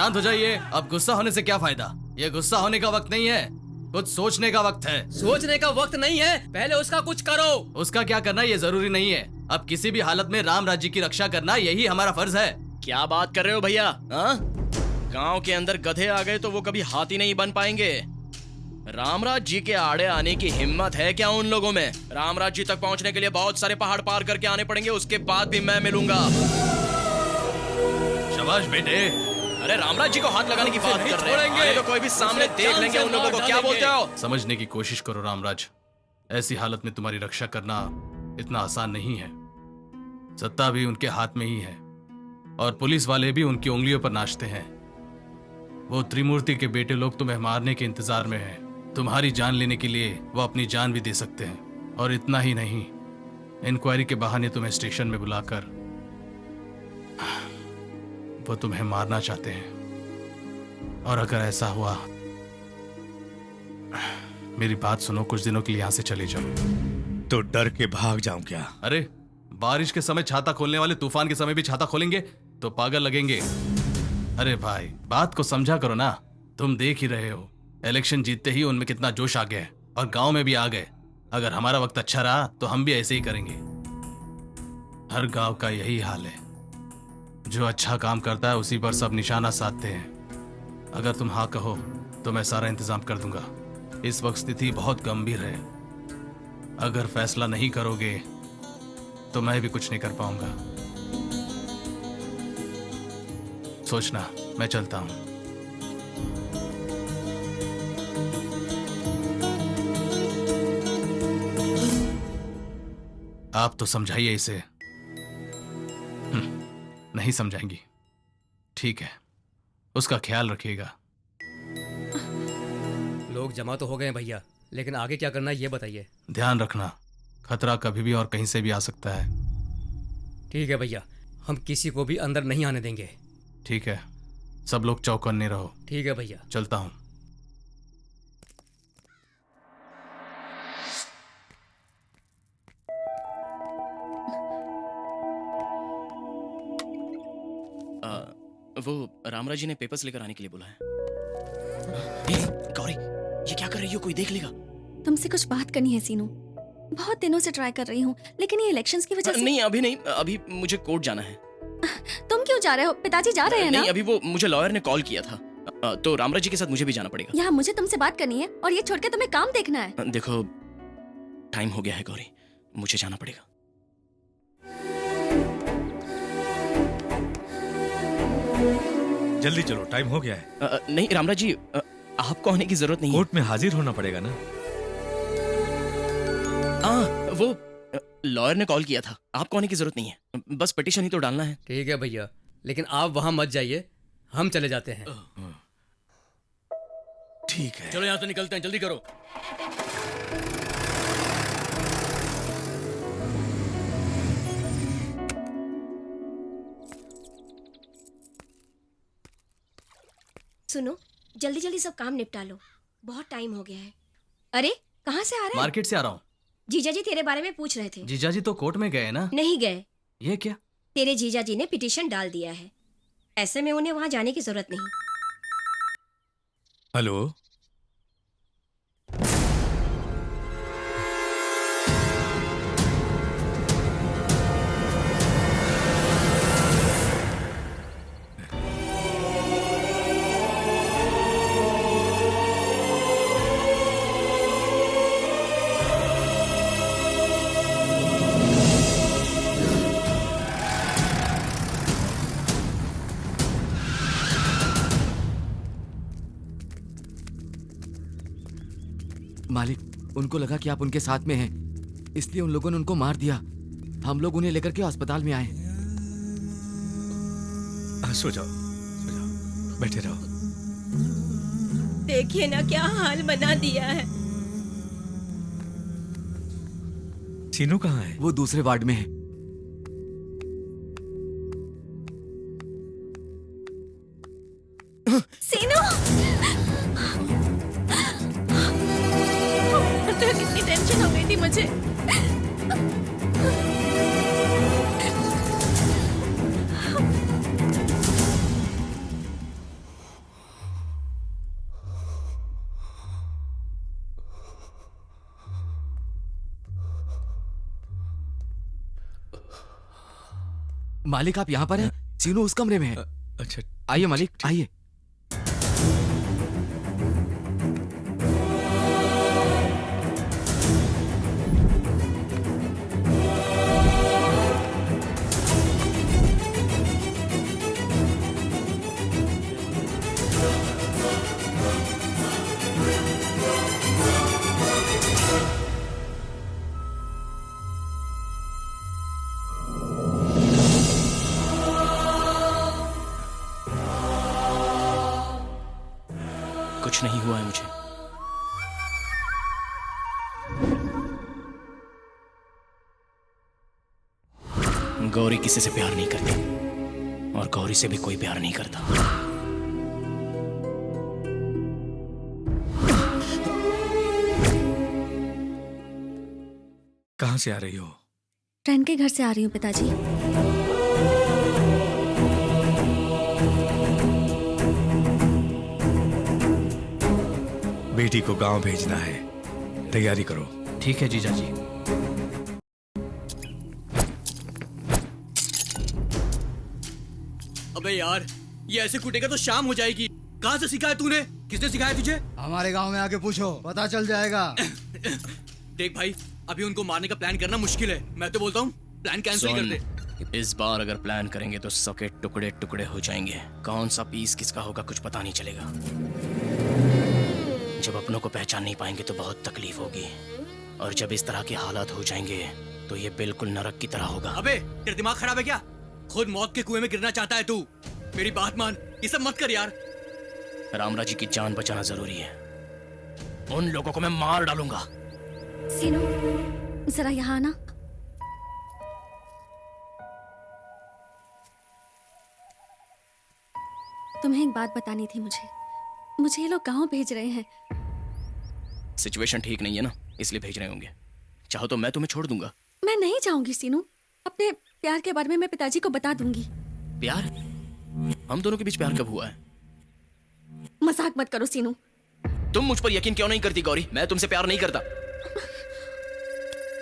शांत हो जाइए। अब गुस्सा होने से क्या फायदा? ये गुस्सा होने का वक्त नहीं है, कुछ सोचने का वक्त है। सोचने का वक्त नहीं है, पहले उसका कुछ करो। उसका क्या करना ये जरूरी नहीं है। अब किसी भी हालत में राम राज्य की रक्षा करना यही हमारा फर्ज है। क्या बात कर रहे हो भैया? हाँ? गांव के अंदर गधे आ गए तो वो कभी हाथी नहीं बन पाएंगे। रामराज जी के आड़े आने की हिम्मत है क्या उन लोगों में? रामराज जी तक पहुंचने के लिए बहुत सारे पहाड़ पार करके आने पड़ेंगे, उसके बाद भी मैं मिलूंगा। शाबाश बेटे। अरे रामराज जी को हाथ लगाने की बात कर रहे हैं, आगे तो कोई भी सामने देख लेंगे उन लोगों को। क्या बोलते हो? समझने की कोशिश करो रामराज, ऐसी हालत में तुम्हारी रक्षा करना इतना आसान नहीं है। सत्ता भी उनके हाथ में ही है और पुलिस वाले भी उनकी उंगलियों पर नाचते हैं। वो त्रिमूर्ति के बेटे लोग तुम्हें मारने के इंतजार में हैं। तुम्हारी जान लेने के लिए वो अपनी जान भी दे सकते हैं। और इतना ही नहीं, इंक्वायरी के बहाने तुम्हें स्टेशन में बुलाकर वो तुम्हें मारना चाहते हैं। और अगर ऐसा हुआ, मेरी बात सुनो, कुछ दिनों के लिए यहां से चले जाओ। तो डर के भाग जाऊं क्या? अरे बारिश के समय छाता खोलने वाले तूफान के समय भी छाता खोलेंगे तो पागल लगेंगे। अरे भाई, बात को समझा करो ना। तुम देख ही रहे हो, इलेक्शन जीतते ही उनमें कितना जोश आ गया और गांव में भी आ गए। अगर हमारा वक्त अच्छा रहा तो हम भी ऐसे ही करेंगे। हर गांव का यही हाल है, जो अच्छा काम करता है उसी पर सब निशाना साधते हैं। अगर तुम हाँ कहो तो मैं सारा इंतजाम कर दूंगा। इस वक्त स्थिति बहुत गंभीर है, अगर फैसला नहीं करोगे तो मैं भी कुछ नहीं कर पाऊंगा। सोचना, मैं चलता हूं। आप तो समझाइए इसे। नहीं समझाएंगी, ठीक है, उसका ख्याल रखिएगा। लोग जमा तो हो गए हैं भैया, लेकिन आगे क्या करना है ये बताइए। ध्यान रखना, खतरा कभी भी और कहीं से भी आ सकता है। ठीक है भैया, हम किसी को भी अंदर नहीं आने देंगे। ठीक है, सब लोग चौकन्ने रहो। ठीक है भैया, चलता हूं। वो रामराज जी ने पेपर्स लेकर आने के लिए बोला है। गौरी, ये क्या कर रही हो? कोई देख लेगा। तुमसे कुछ बात करनी है सीनू। बहुत दिनों से ट्राई कर रही हूँ, लेकिन ये इलेक्शंस की वजह से। नहीं, अभी नहीं, अभी मुझे कोर्ट जाना है। तुम क्यों जा रहे हो? पिताजी जा रहे हैं ना? नहीं, अभी वो मुझे लॉयर ने कॉल किया था, तो रामराज जी के साथ मुझे भी जाना पड़ेगा। यहाँ मुझे तुमसे बात करनी है और ये छोड़ के तुम्हें काम देखना है। देखो, टाइम हो गया है गौरी, मुझे जाना पड़ेगा। जल्दी चलो, टाइम हो गया है। नहीं रामराज जी, आपको आने की जरूरत नहीं है। कोर्ट में हाजिर होना पड़ेगा ना। वो लॉयर ने कॉल किया था, आपको आने की जरूरत नहीं है, बस पिटीशन ही तो डालना है। ठीक है भैया, लेकिन आप वहां मत जाइए, हम चले जाते हैं। ठीक है, चलो यहाँ से निकलते हैं, जल्दी करो। सुनो, जल्दी जल्दी सब काम निपटा लो, बहुत टाइम हो गया है। अरे कहाँ से आ रहे हैं? मार्केट से आ रहा हूँ। जीजा जी तेरे बारे में पूछ रहे थे। जीजा जी तो कोर्ट में गए ना? नहीं गए। ये क्या? तेरे जीजा जी ने पिटीशन डाल दिया है, ऐसे में उन्हें वहां जाने की जरूरत नहीं। हेलो, मालिक, उनको लगा कि आप उनके साथ में हैं, इसलिए उन लोगों ने उनको मार दिया। हम लोग उन्हें लेकर के अस्पताल में आए। सो जाओ, सो जाओ, बैठे रहो। देखिए ना क्या हाल बना दिया है। सीनू कहाँ है? वो दूसरे वार्ड में है। सीनू! कितनी टेंशन हो गई थी मुझे। मालिक आप यहाँ पर हैं? सीनू उस कमरे में है। अच्छा आइए मालिक, आइए। कुछ नहीं हुआ है मुझे। गौरी किसी से प्यार नहीं करती और गौरी से भी कोई प्यार नहीं करता। कहाँ से आ रही हो? फ्रेंड के घर से आ रही हूँ पिताजी। बेटी को गांव भेजना है, तैयारी करो। ठीक है जीजा जी। अबे यार, ये ऐसे कूटेगा तो शाम हो जाएगी। कहाँ से सिखाया तूने? किसने सिखाया तुझे? हमारे गांव में आके पूछो, पता चल जाएगा। देख भाई, अभी उनको मारने का प्लान करना मुश्किल है। मैं तो बोलता हूँ प्लान कैंसिल कर दे। इस बार अगर प्लान करेंगे तो सबके टुकड़े टुकड़े हो जाएंगे। कौन सा पीस किसका होगा कुछ पता नहीं चलेगा। जब अपनों को पहचान नहीं पाएंगे तो बहुत तकलीफ होगी, और जब इस तरह के हालात हो जाएंगे तो ये बिल्कुल नरक की तरह होगा। अबे तेरा दिमाग खराब है क्या? खुद मौत के कुएं में गिरना चाहता है तू? मेरी बात मान, ये सब मत कर यार। रामराज जी की जान बचाना जरूरी है। उन लोगों को मैं मार डालूंगा। सीनू जरा यहाँ आना। तुम्हें एक बात बतानी थी मुझे ये लोग गांव भेज रहे हैं। सिचुएशन ठीक नहीं है ना, इसलिए भेज रहे होंगे। चाहो तो मैं तुम्हें छोड़ दूंगा। मैं नहीं जाऊंगी सीनू। अपने प्यार के बारे में मैं पिताजी को बता दूंगी। प्यार? हम दोनों के बीच प्यार कब हुआ है? मजाक मत करो सीनू। तुम मुझ पर यकीन क्यों नहीं करती गौरी? मैं तुमसे प्यार नहीं करता।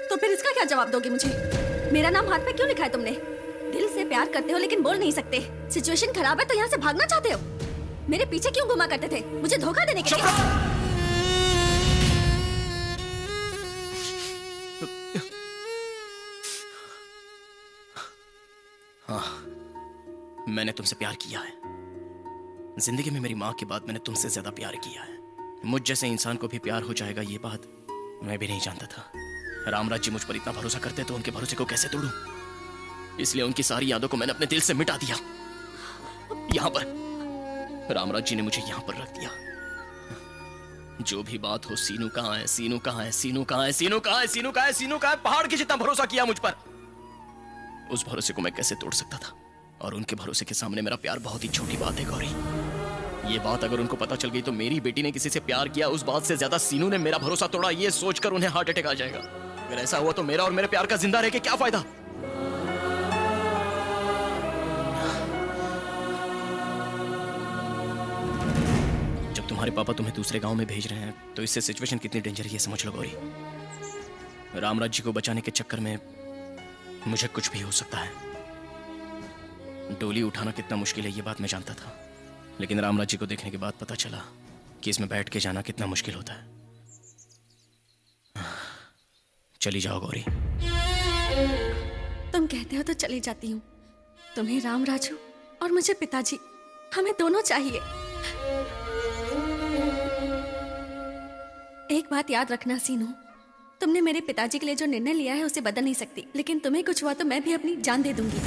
तो फिर इसका क्या जवाब दोगे मुझे? मेरा नाम हाथ पे क्यों लिखा है तुमने? दिल से प्यार करते हो लेकिन बोल नहीं सकते। सिचुएशन खराब है तो यहाँ से भागना चाहते हो। मेरे पीछे क्यों घुमा करते थे? मुझे धोखा देने के लिए? हाँ, मैंने तुमसे प्यार किया है। जिंदगी में मेरी माँ के बाद मैंने तुमसे ज्यादा प्यार किया है। मुझ जैसे इंसान को भी प्यार हो जाएगा ये बात मैं भी नहीं जानता था। रामराज जी मुझ पर इतना भरोसा करते तो उनके भरोसे को कैसे तोड़ूं? इसलिए उनकी सारी यादों को मैंने अपने दिल से मिटा दिया। यहां पर रामराज जी ने मुझे यहां पर रख दिया। जो भी बात हो, सीनू कहाँ है, सीनू कहाँ है, सीनू कहाँ है, सीनू कहाँ है, सीनू कहाँ है, सीनू कहाँ है। पहाड़ के जितना भरोसा किया मुझ पर, उस भरोसे को मैं कैसे तोड़ सकता था? और उनके भरोसे के सामने मेरा प्यार बहुत ही छोटी बात है गौरी। ये बात अगर उनको पता चल गई तो मेरी बेटी ने किसी से प्यार किया उस बात से ज्यादा सीनू ने मेरा भरोसा तोड़ा, ये सोचकर उन्हें हार्ट अटैक आ जाएगा। अगर ऐसा हुआ तो मेरा और मेरे प्यार का जिंदा रह के क्या फायदा? जब तुम्हारे पापा तुम्हें दूसरे गांव में भेज रहे हैं तो इससे सिचुएशन कितनी डेंजर है ये समझ लो गौरी। रामराज जी को बचाने के चक्कर में मुझे कुछ भी हो सकता है। डोली उठाना कितना मुश्किल है ये बात मैं जानता था, लेकिन रामराज जी को देखने के बाद पता चला कि इसमें बैठ के जाना कितना मुश्किल होता है। चली जाओ गौरी। तुम कहते हो तो चली जाती हूँ। तुम्हें राम राजू और मुझे पिताजी, हमें दोनों चाहिए। एक बात याद रखना सीनू, तुमने मेरे पिताजी के लिए जो निर्णय लिया है उसे बदल नहीं सकती, लेकिन तुम्हें कुछ हुआ तो मैं भी अपनी जान दे दूंगी।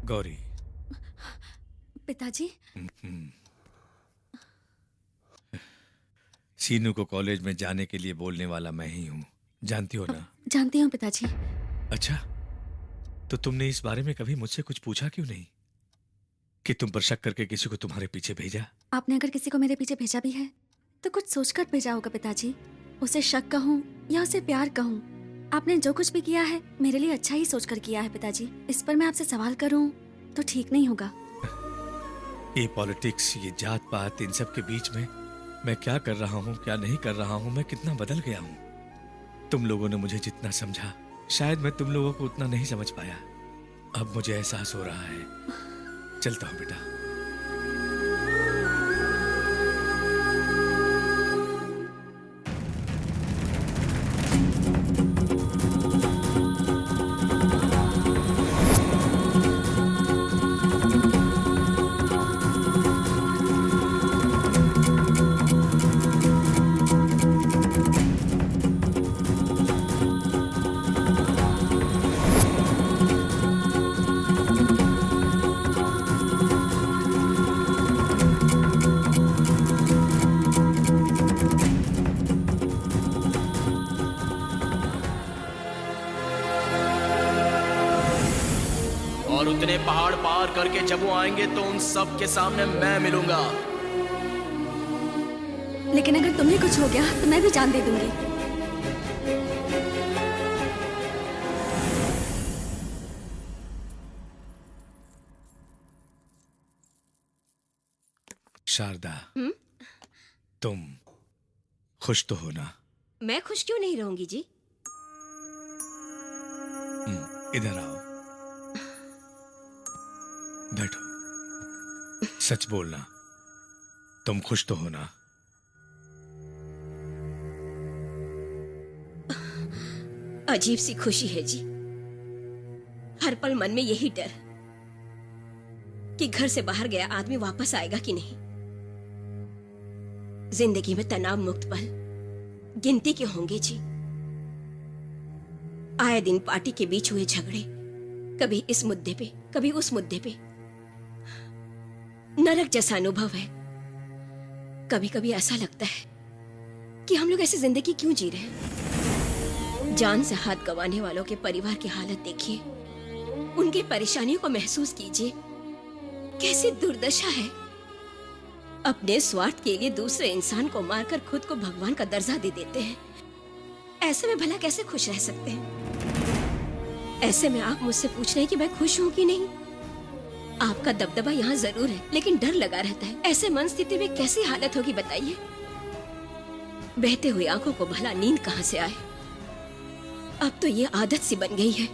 गौरी। पिताजी, सीनू को कॉलेज में जाने के लिए बोलने वाला मैं ही हूँ, जानती हो ना? जानती हूँ पिताजी। अच्छा, तो तुमने इस बारे में कभी मुझसे कुछ पूछा क्यों नहीं कि तुम पर शक करके किसी को तुम्हारे पीछे भेजा? आपने अगर किसी को मेरे पीछे भेजा भी है तो कुछ सोचकर भेजा होगा पिताजी। उसे शक कहूँ या उसे प्यार कहूँ, आपने जो कुछ भी किया है मेरे लिए अच्छा ही सोचकर किया है पिताजी। इस पर मैं आपसे सवाल करूँ तो ठीक नहीं होगा। ये पॉलिटिक्स, ये जात पात, इन सब के बीच में मैं क्या कर रहा हूँ, क्या नहीं कर रहा हूँ, मैं कितना बदल गया हूँ। तुम लोगों ने मुझे जितना समझा, शायद मैं तुम लोगों को उतना नहीं समझ पाया। अब मुझे एहसास हो रहा है। चलता हूँ बेटा। और उतने पहाड़ पार करके जब वो आएंगे तो उन सब के सामने मैं मिलूंगा। लेकिन अगर तुम्हें कुछ हो गया तो मैं भी जान दे दूंगी। शारदा, तुम खुश तो हो ना? मैं खुश क्यों नहीं रहूंगी जी? इधर आओ, बैठो। सच बोलना, तुम खुश तो हो ना? अजीब सी खुशी है जी। हर पल मन में यही डर कि घर से बाहर गया आदमी वापस आएगा कि नहीं। जिंदगी में तनाव मुक्त पल गिनती के होंगे जी। आए दिन पार्टी के बीच हुए झगड़े, कभी इस मुद्दे पे कभी उस मुद्दे पे, नरक जैसा अनुभव है। कभी कभी ऐसा लगता है कि हम लोग ऐसी जिंदगी क्यों जी रहे हैं। जान से हाथ गंवाने वालों के परिवार की हालत देखिए, उनकी परेशानियों को महसूस कीजिए। कैसी दुर्दशा है। अपने स्वार्थ के लिए दूसरे इंसान को मारकर खुद को भगवान का दर्जा दे देते हैं। ऐसे में भला कैसे खुश रह सकते हैं? ऐसे में आप मुझसे पूछ रहे हैं कि मैं खुश हूं कि नहीं। आपका दबदबा यहाँ जरूर है, लेकिन डर लगा रहता है। ऐसे मन स्थिति में कैसी हालत होगी बताइए। बहते हुए आंखों को भला नींद कहां से आए। अब तो ये आदत सी बन गई है।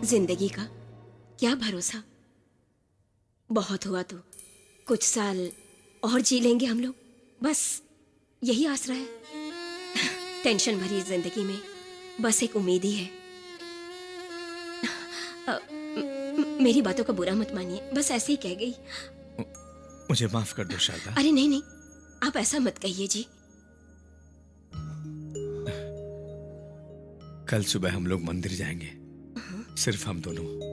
जिंदगी का क्या भरोसा। बहुत हुआ तो कुछ साल और जी लेंगे हम लोग, बस यही आसरा है। टेंशन भरी जिंदगी में बस एक उम्मीद ही है। मेरी बातों का बुरा मत मानिए, बस ऐसे ही कह गई। मुझे माफ कर दो शारदा। अरे नहीं नहीं, आप ऐसा मत कहिए जी। कल सुबह हम लोग मंदिर जाएंगे, सिर्फ हम दोनों।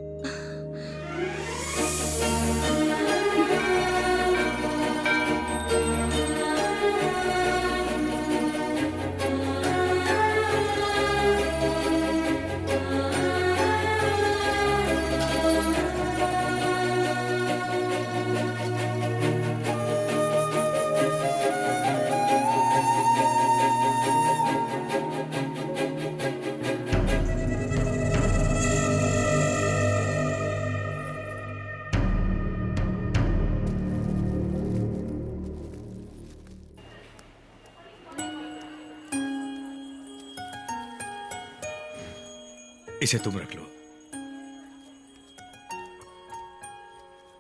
इसे तुम रख लो।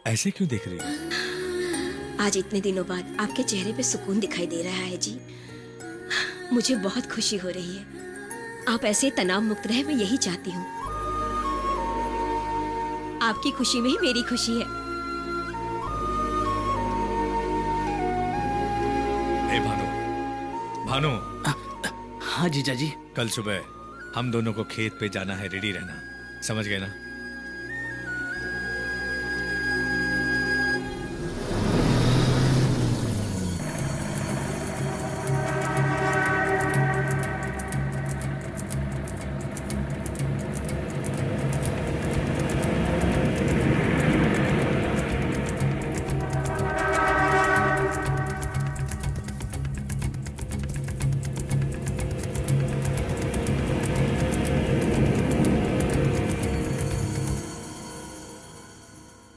ऐसे क्यों देख रही हो? आज इतने दिनों बाद आपके चेहरे पे सुकून दिखाई दे रहा है जी। मुझे बहुत खुशी हो रही है। आप ऐसे तनाव मुक्त रहे, मैं यही चाहती हूँ। आपकी खुशी में ही मेरी खुशी है। ए भानु, भानु। हाँ जीजा जी। कल सुबह हम दोनों को खेत पे जाना है, रेडी रहना, समझ गए ना?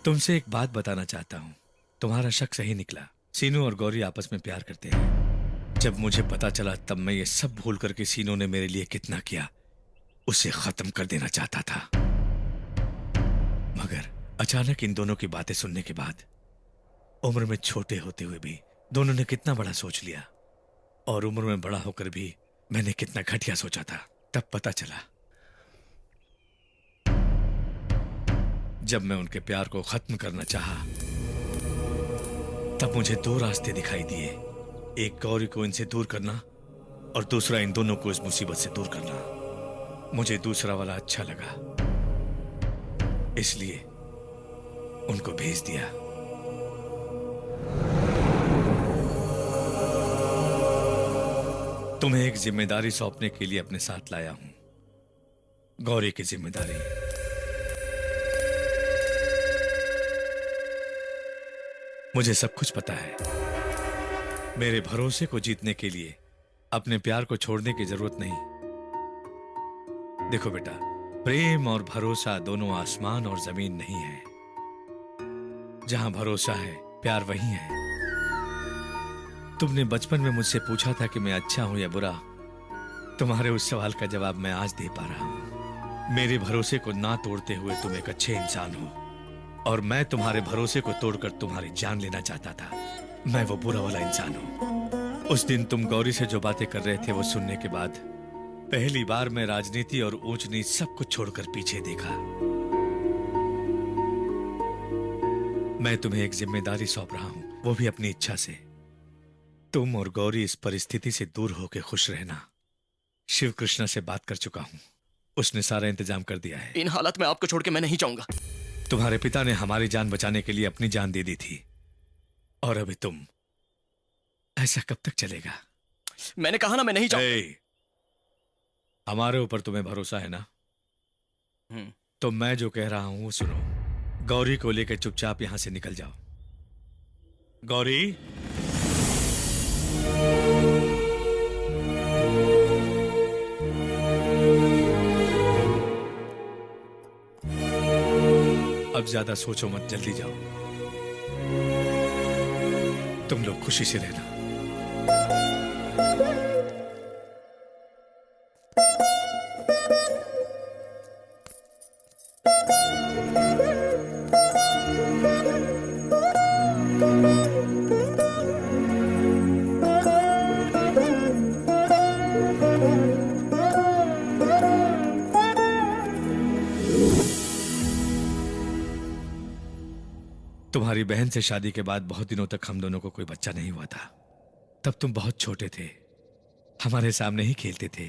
तुमसे एक बात बताना चाहता हूँ। तुम्हारा शक सही निकला। सीनू और गौरी आपस में प्यार करते हैं। जब मुझे पता चला तब मैं ये सब भूल करके सीनू ने मेरे लिए कितना किया उसे खत्म कर देना चाहता था, मगर अचानक इन दोनों की बातें सुनने के बाद, उम्र में छोटे होते हुए भी दोनों ने कितना बड़ा सोच लिया, और उम्र में बड़ा होकर भी मैंने कितना घटिया सोचा था, तब पता चला। जब मैं उनके प्यार को खत्म करना चाहा, तब मुझे दो रास्ते दिखाई दिए। एक गौरी को इनसे दूर करना और दूसरा इन दोनों को इस मुसीबत से दूर करना। मुझे दूसरा वाला अच्छा लगा, इसलिए उनको भेज दिया। तुम्हें एक जिम्मेदारी सौंपने के लिए अपने साथ लाया हूं, गौरी की जिम्मेदारी। मुझे सब कुछ पता है। मेरे भरोसे को जीतने के लिए अपने प्यार को छोड़ने की जरूरत नहीं। देखो बेटा, प्रेम और भरोसा दोनों आसमान और जमीन नहीं है। जहां भरोसा है, प्यार वही है। तुमने बचपन में मुझसे पूछा था कि मैं अच्छा हूं या बुरा। तुम्हारे उस सवाल का जवाब मैं आज दे पा रहा हूं। मेरे भरोसे को ना तोड़ते हुए तुम एक अच्छे इंसान हो, और मैं तुम्हारे भरोसे को तोड़कर तुम्हारी जान लेना चाहता था। मैं वो बुरा वाला इंसान हूं। उस दिन तुम गौरी से जो बातें कर रहे थे वो सुनने के बाद पहली बार मैं राजनीति और ऊंच नीच सब कुछ छोड़कर पीछे देखा। मैं तुम्हें एक जिम्मेदारी सौंप रहा हूं, वो भी अपनी इच्छा से। तुम और गौरी इस परिस्थिति से दूर होकर खुश रहना। शिव कृष्णा से बात कर चुका हूं, उसने सारा इंतजाम कर दिया है। इन हालत में आपको छोड़ के मैं नहीं जाऊंगा। तुम्हारे पिता ने हमारी जान बचाने के लिए अपनी जान दे दी थी, और अभी तुम, ऐसा कब तक चलेगा? मैंने कहा ना मैं नहीं जाऊंगा। हमारे ऊपर तुम्हें भरोसा है ना? तो मैं जो कह रहा हूं वो सुनो। गौरी को लेकर चुपचाप यहां से निकल जाओ। गौरी, अब ज्यादा सोचो मत, जल्दी जाओ। तुम लोग खुशी से रहना। तुम्हारी बहन से शादी के बाद बहुत दिनों तक हम दोनों को कोई बच्चा नहीं हुआ था। तब तुम बहुत छोटे थे, हमारे सामने ही खेलते थे।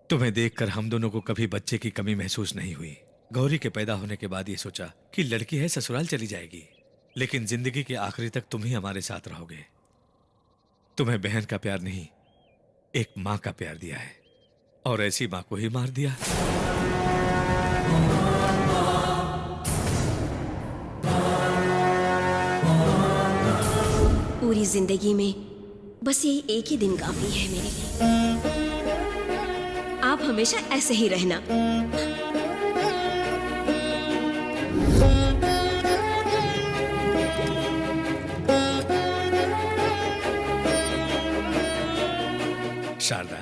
तुम्हें देखकर हम दोनों को कभी बच्चे की कमी महसूस नहीं हुई। गौरी के पैदा होने के बाद ये सोचा कि लड़की है, ससुराल चली जाएगी, लेकिन जिंदगी के आखिरी तक तुम ही हमारे साथ रहोगे। तुम्हें बहन का प्यार नहीं, एक मां का प्यार दिया है, और ऐसी मां को ही मार दिया। पूरी जिंदगी में बस यही एक ही दिन काफी है मेरे लिए। आप हमेशा ऐसे ही रहना। शारदा,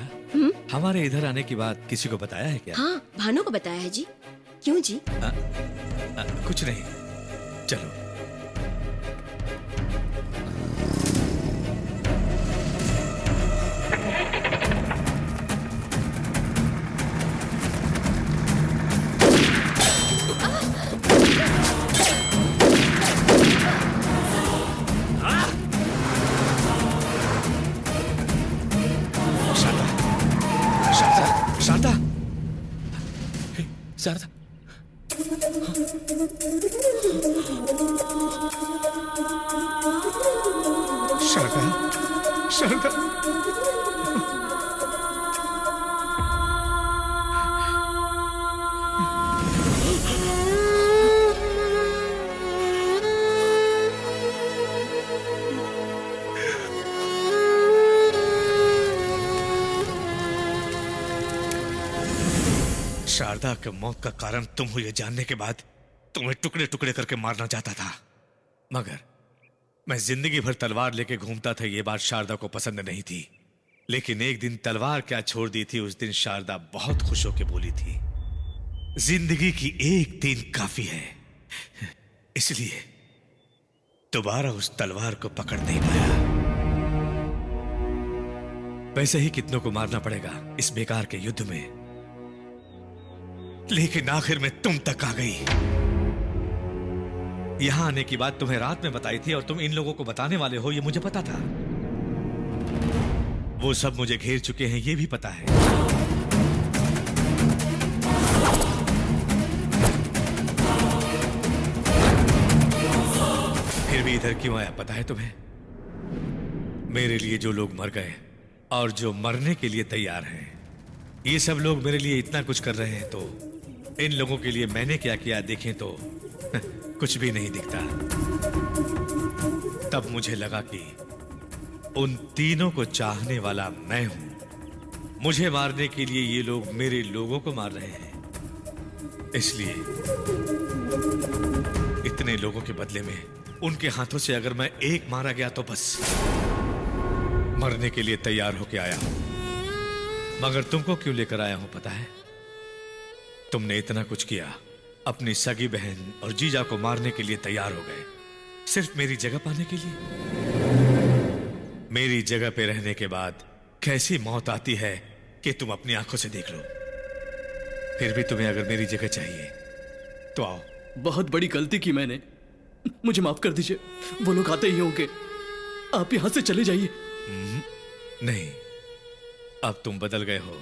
हमारे इधर आने की बात किसी को बताया है क्या? हाँ, भानु को बताया है जी। क्यों जी? कुछ नहीं, चलो। शारदा, शारदा, शारदा, शारदा के मौत का कारण तुम हो ये जानने के बाद तुम्हें टुकड़े टुकड़े करके मारना चाहता था, मगर मैं जिंदगी भर तलवार लेके घूमता था, ये बात शारदा को पसंद नहीं थी। लेकिन एक दिन तलवार क्या छोड़ दी थी, उस दिन शारदा बहुत खुश होकर बोली थी, जिंदगी की एक दिन काफी है। इसलिए दोबारा उस तलवार को पकड़ नहीं पाया। वैसे ही कितनों को मारना पड़ेगा इस बेकार के युद्ध में, लेकिन आखिर में तुम तक आ गई। यहां आने की बात तुम्हें रात में बताई थी और तुम इन लोगों को बताने वाले हो, ये मुझे पता था। वो सब मुझे घेर चुके हैं, ये भी पता है। फिर भी इधर क्यों आया पता है तुम्हें? मेरे लिए जो लोग मर गए और जो मरने के लिए तैयार हैं, ये सब लोग मेरे लिए इतना कुछ कर रहे हैं, तो इन लोगों के लिए मैंने क्या किया देखें तो कुछ भी नहीं दिखता। तब मुझे लगा कि उन तीनों को चाहने वाला मैं हूं। मुझे मारने के लिए ये लोग मेरे लोगों को मार रहे हैं, इसलिए इतने लोगों के बदले में उनके हाथों से अगर मैं एक मारा गया तो बस मरने के लिए तैयार होके आया हूं। मगर तुमको क्यों लेकर आया हूं पता है? तुमने इतना कुछ किया, अपनी सगी बहन और जीजा को मारने के लिए तैयार हो गए, सिर्फ मेरी जगह पाने के लिए। मेरी जगह पे रहने के बाद कैसी मौत आती है कि तुम अपनी आंखों से देख लो। फिर भी तुम्हें अगर मेरी जगह चाहिए तो आओ। बहुत बड़ी गलती की मैंने, मुझे माफ कर दीजिए। वो लोग आते ही होंगे, आप यहां से चले जाइए। नहीं, अब तुम बदल गए हो।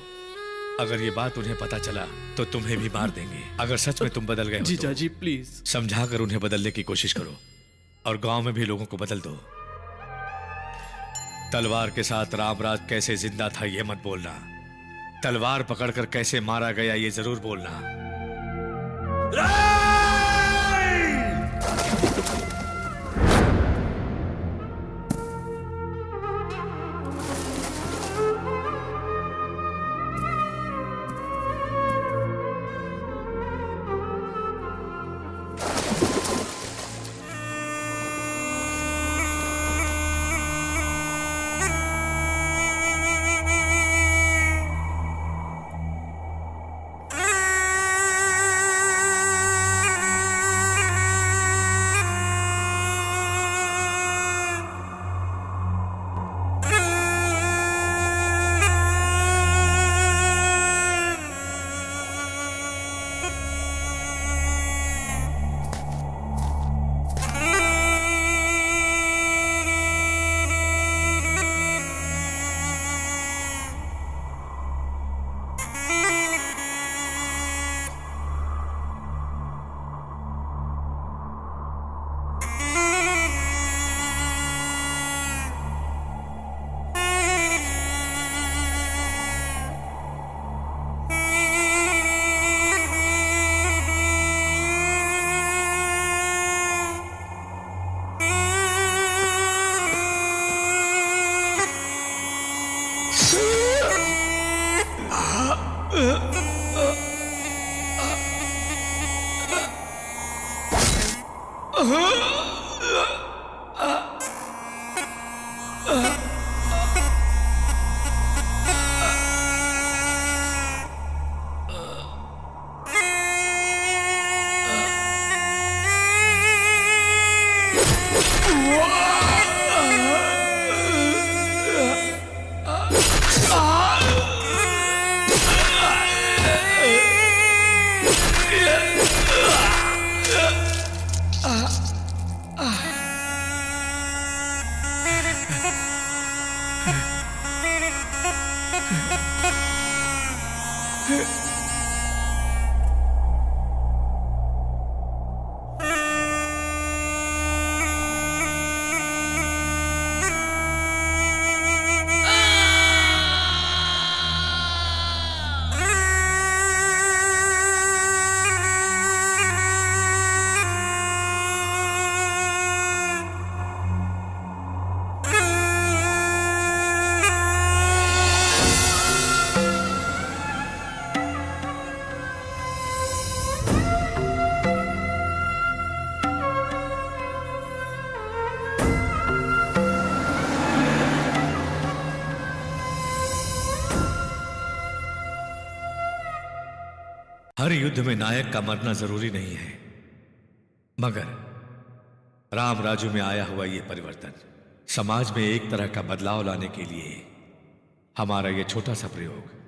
अगर ये बात उन्हें पता चला तो तुम्हें भी मार देंगे। अगर सच में तुम बदल गए हो जीजा जी प्लीज समझाकर उन्हें बदलने की कोशिश करो और गांव में भी लोगों को बदल दो। तलवार के साथ रामराज कैसे जिंदा था ये मत बोलना, तलवार पकड़कर कैसे मारा गया ये जरूर बोलना। हर युद्ध में नायक का मरना जरूरी नहीं है, मगर राम राज्य में आया हुआ ये परिवर्तन समाज में एक तरह का बदलाव लाने के लिए हमारा ये छोटा सा प्रयोग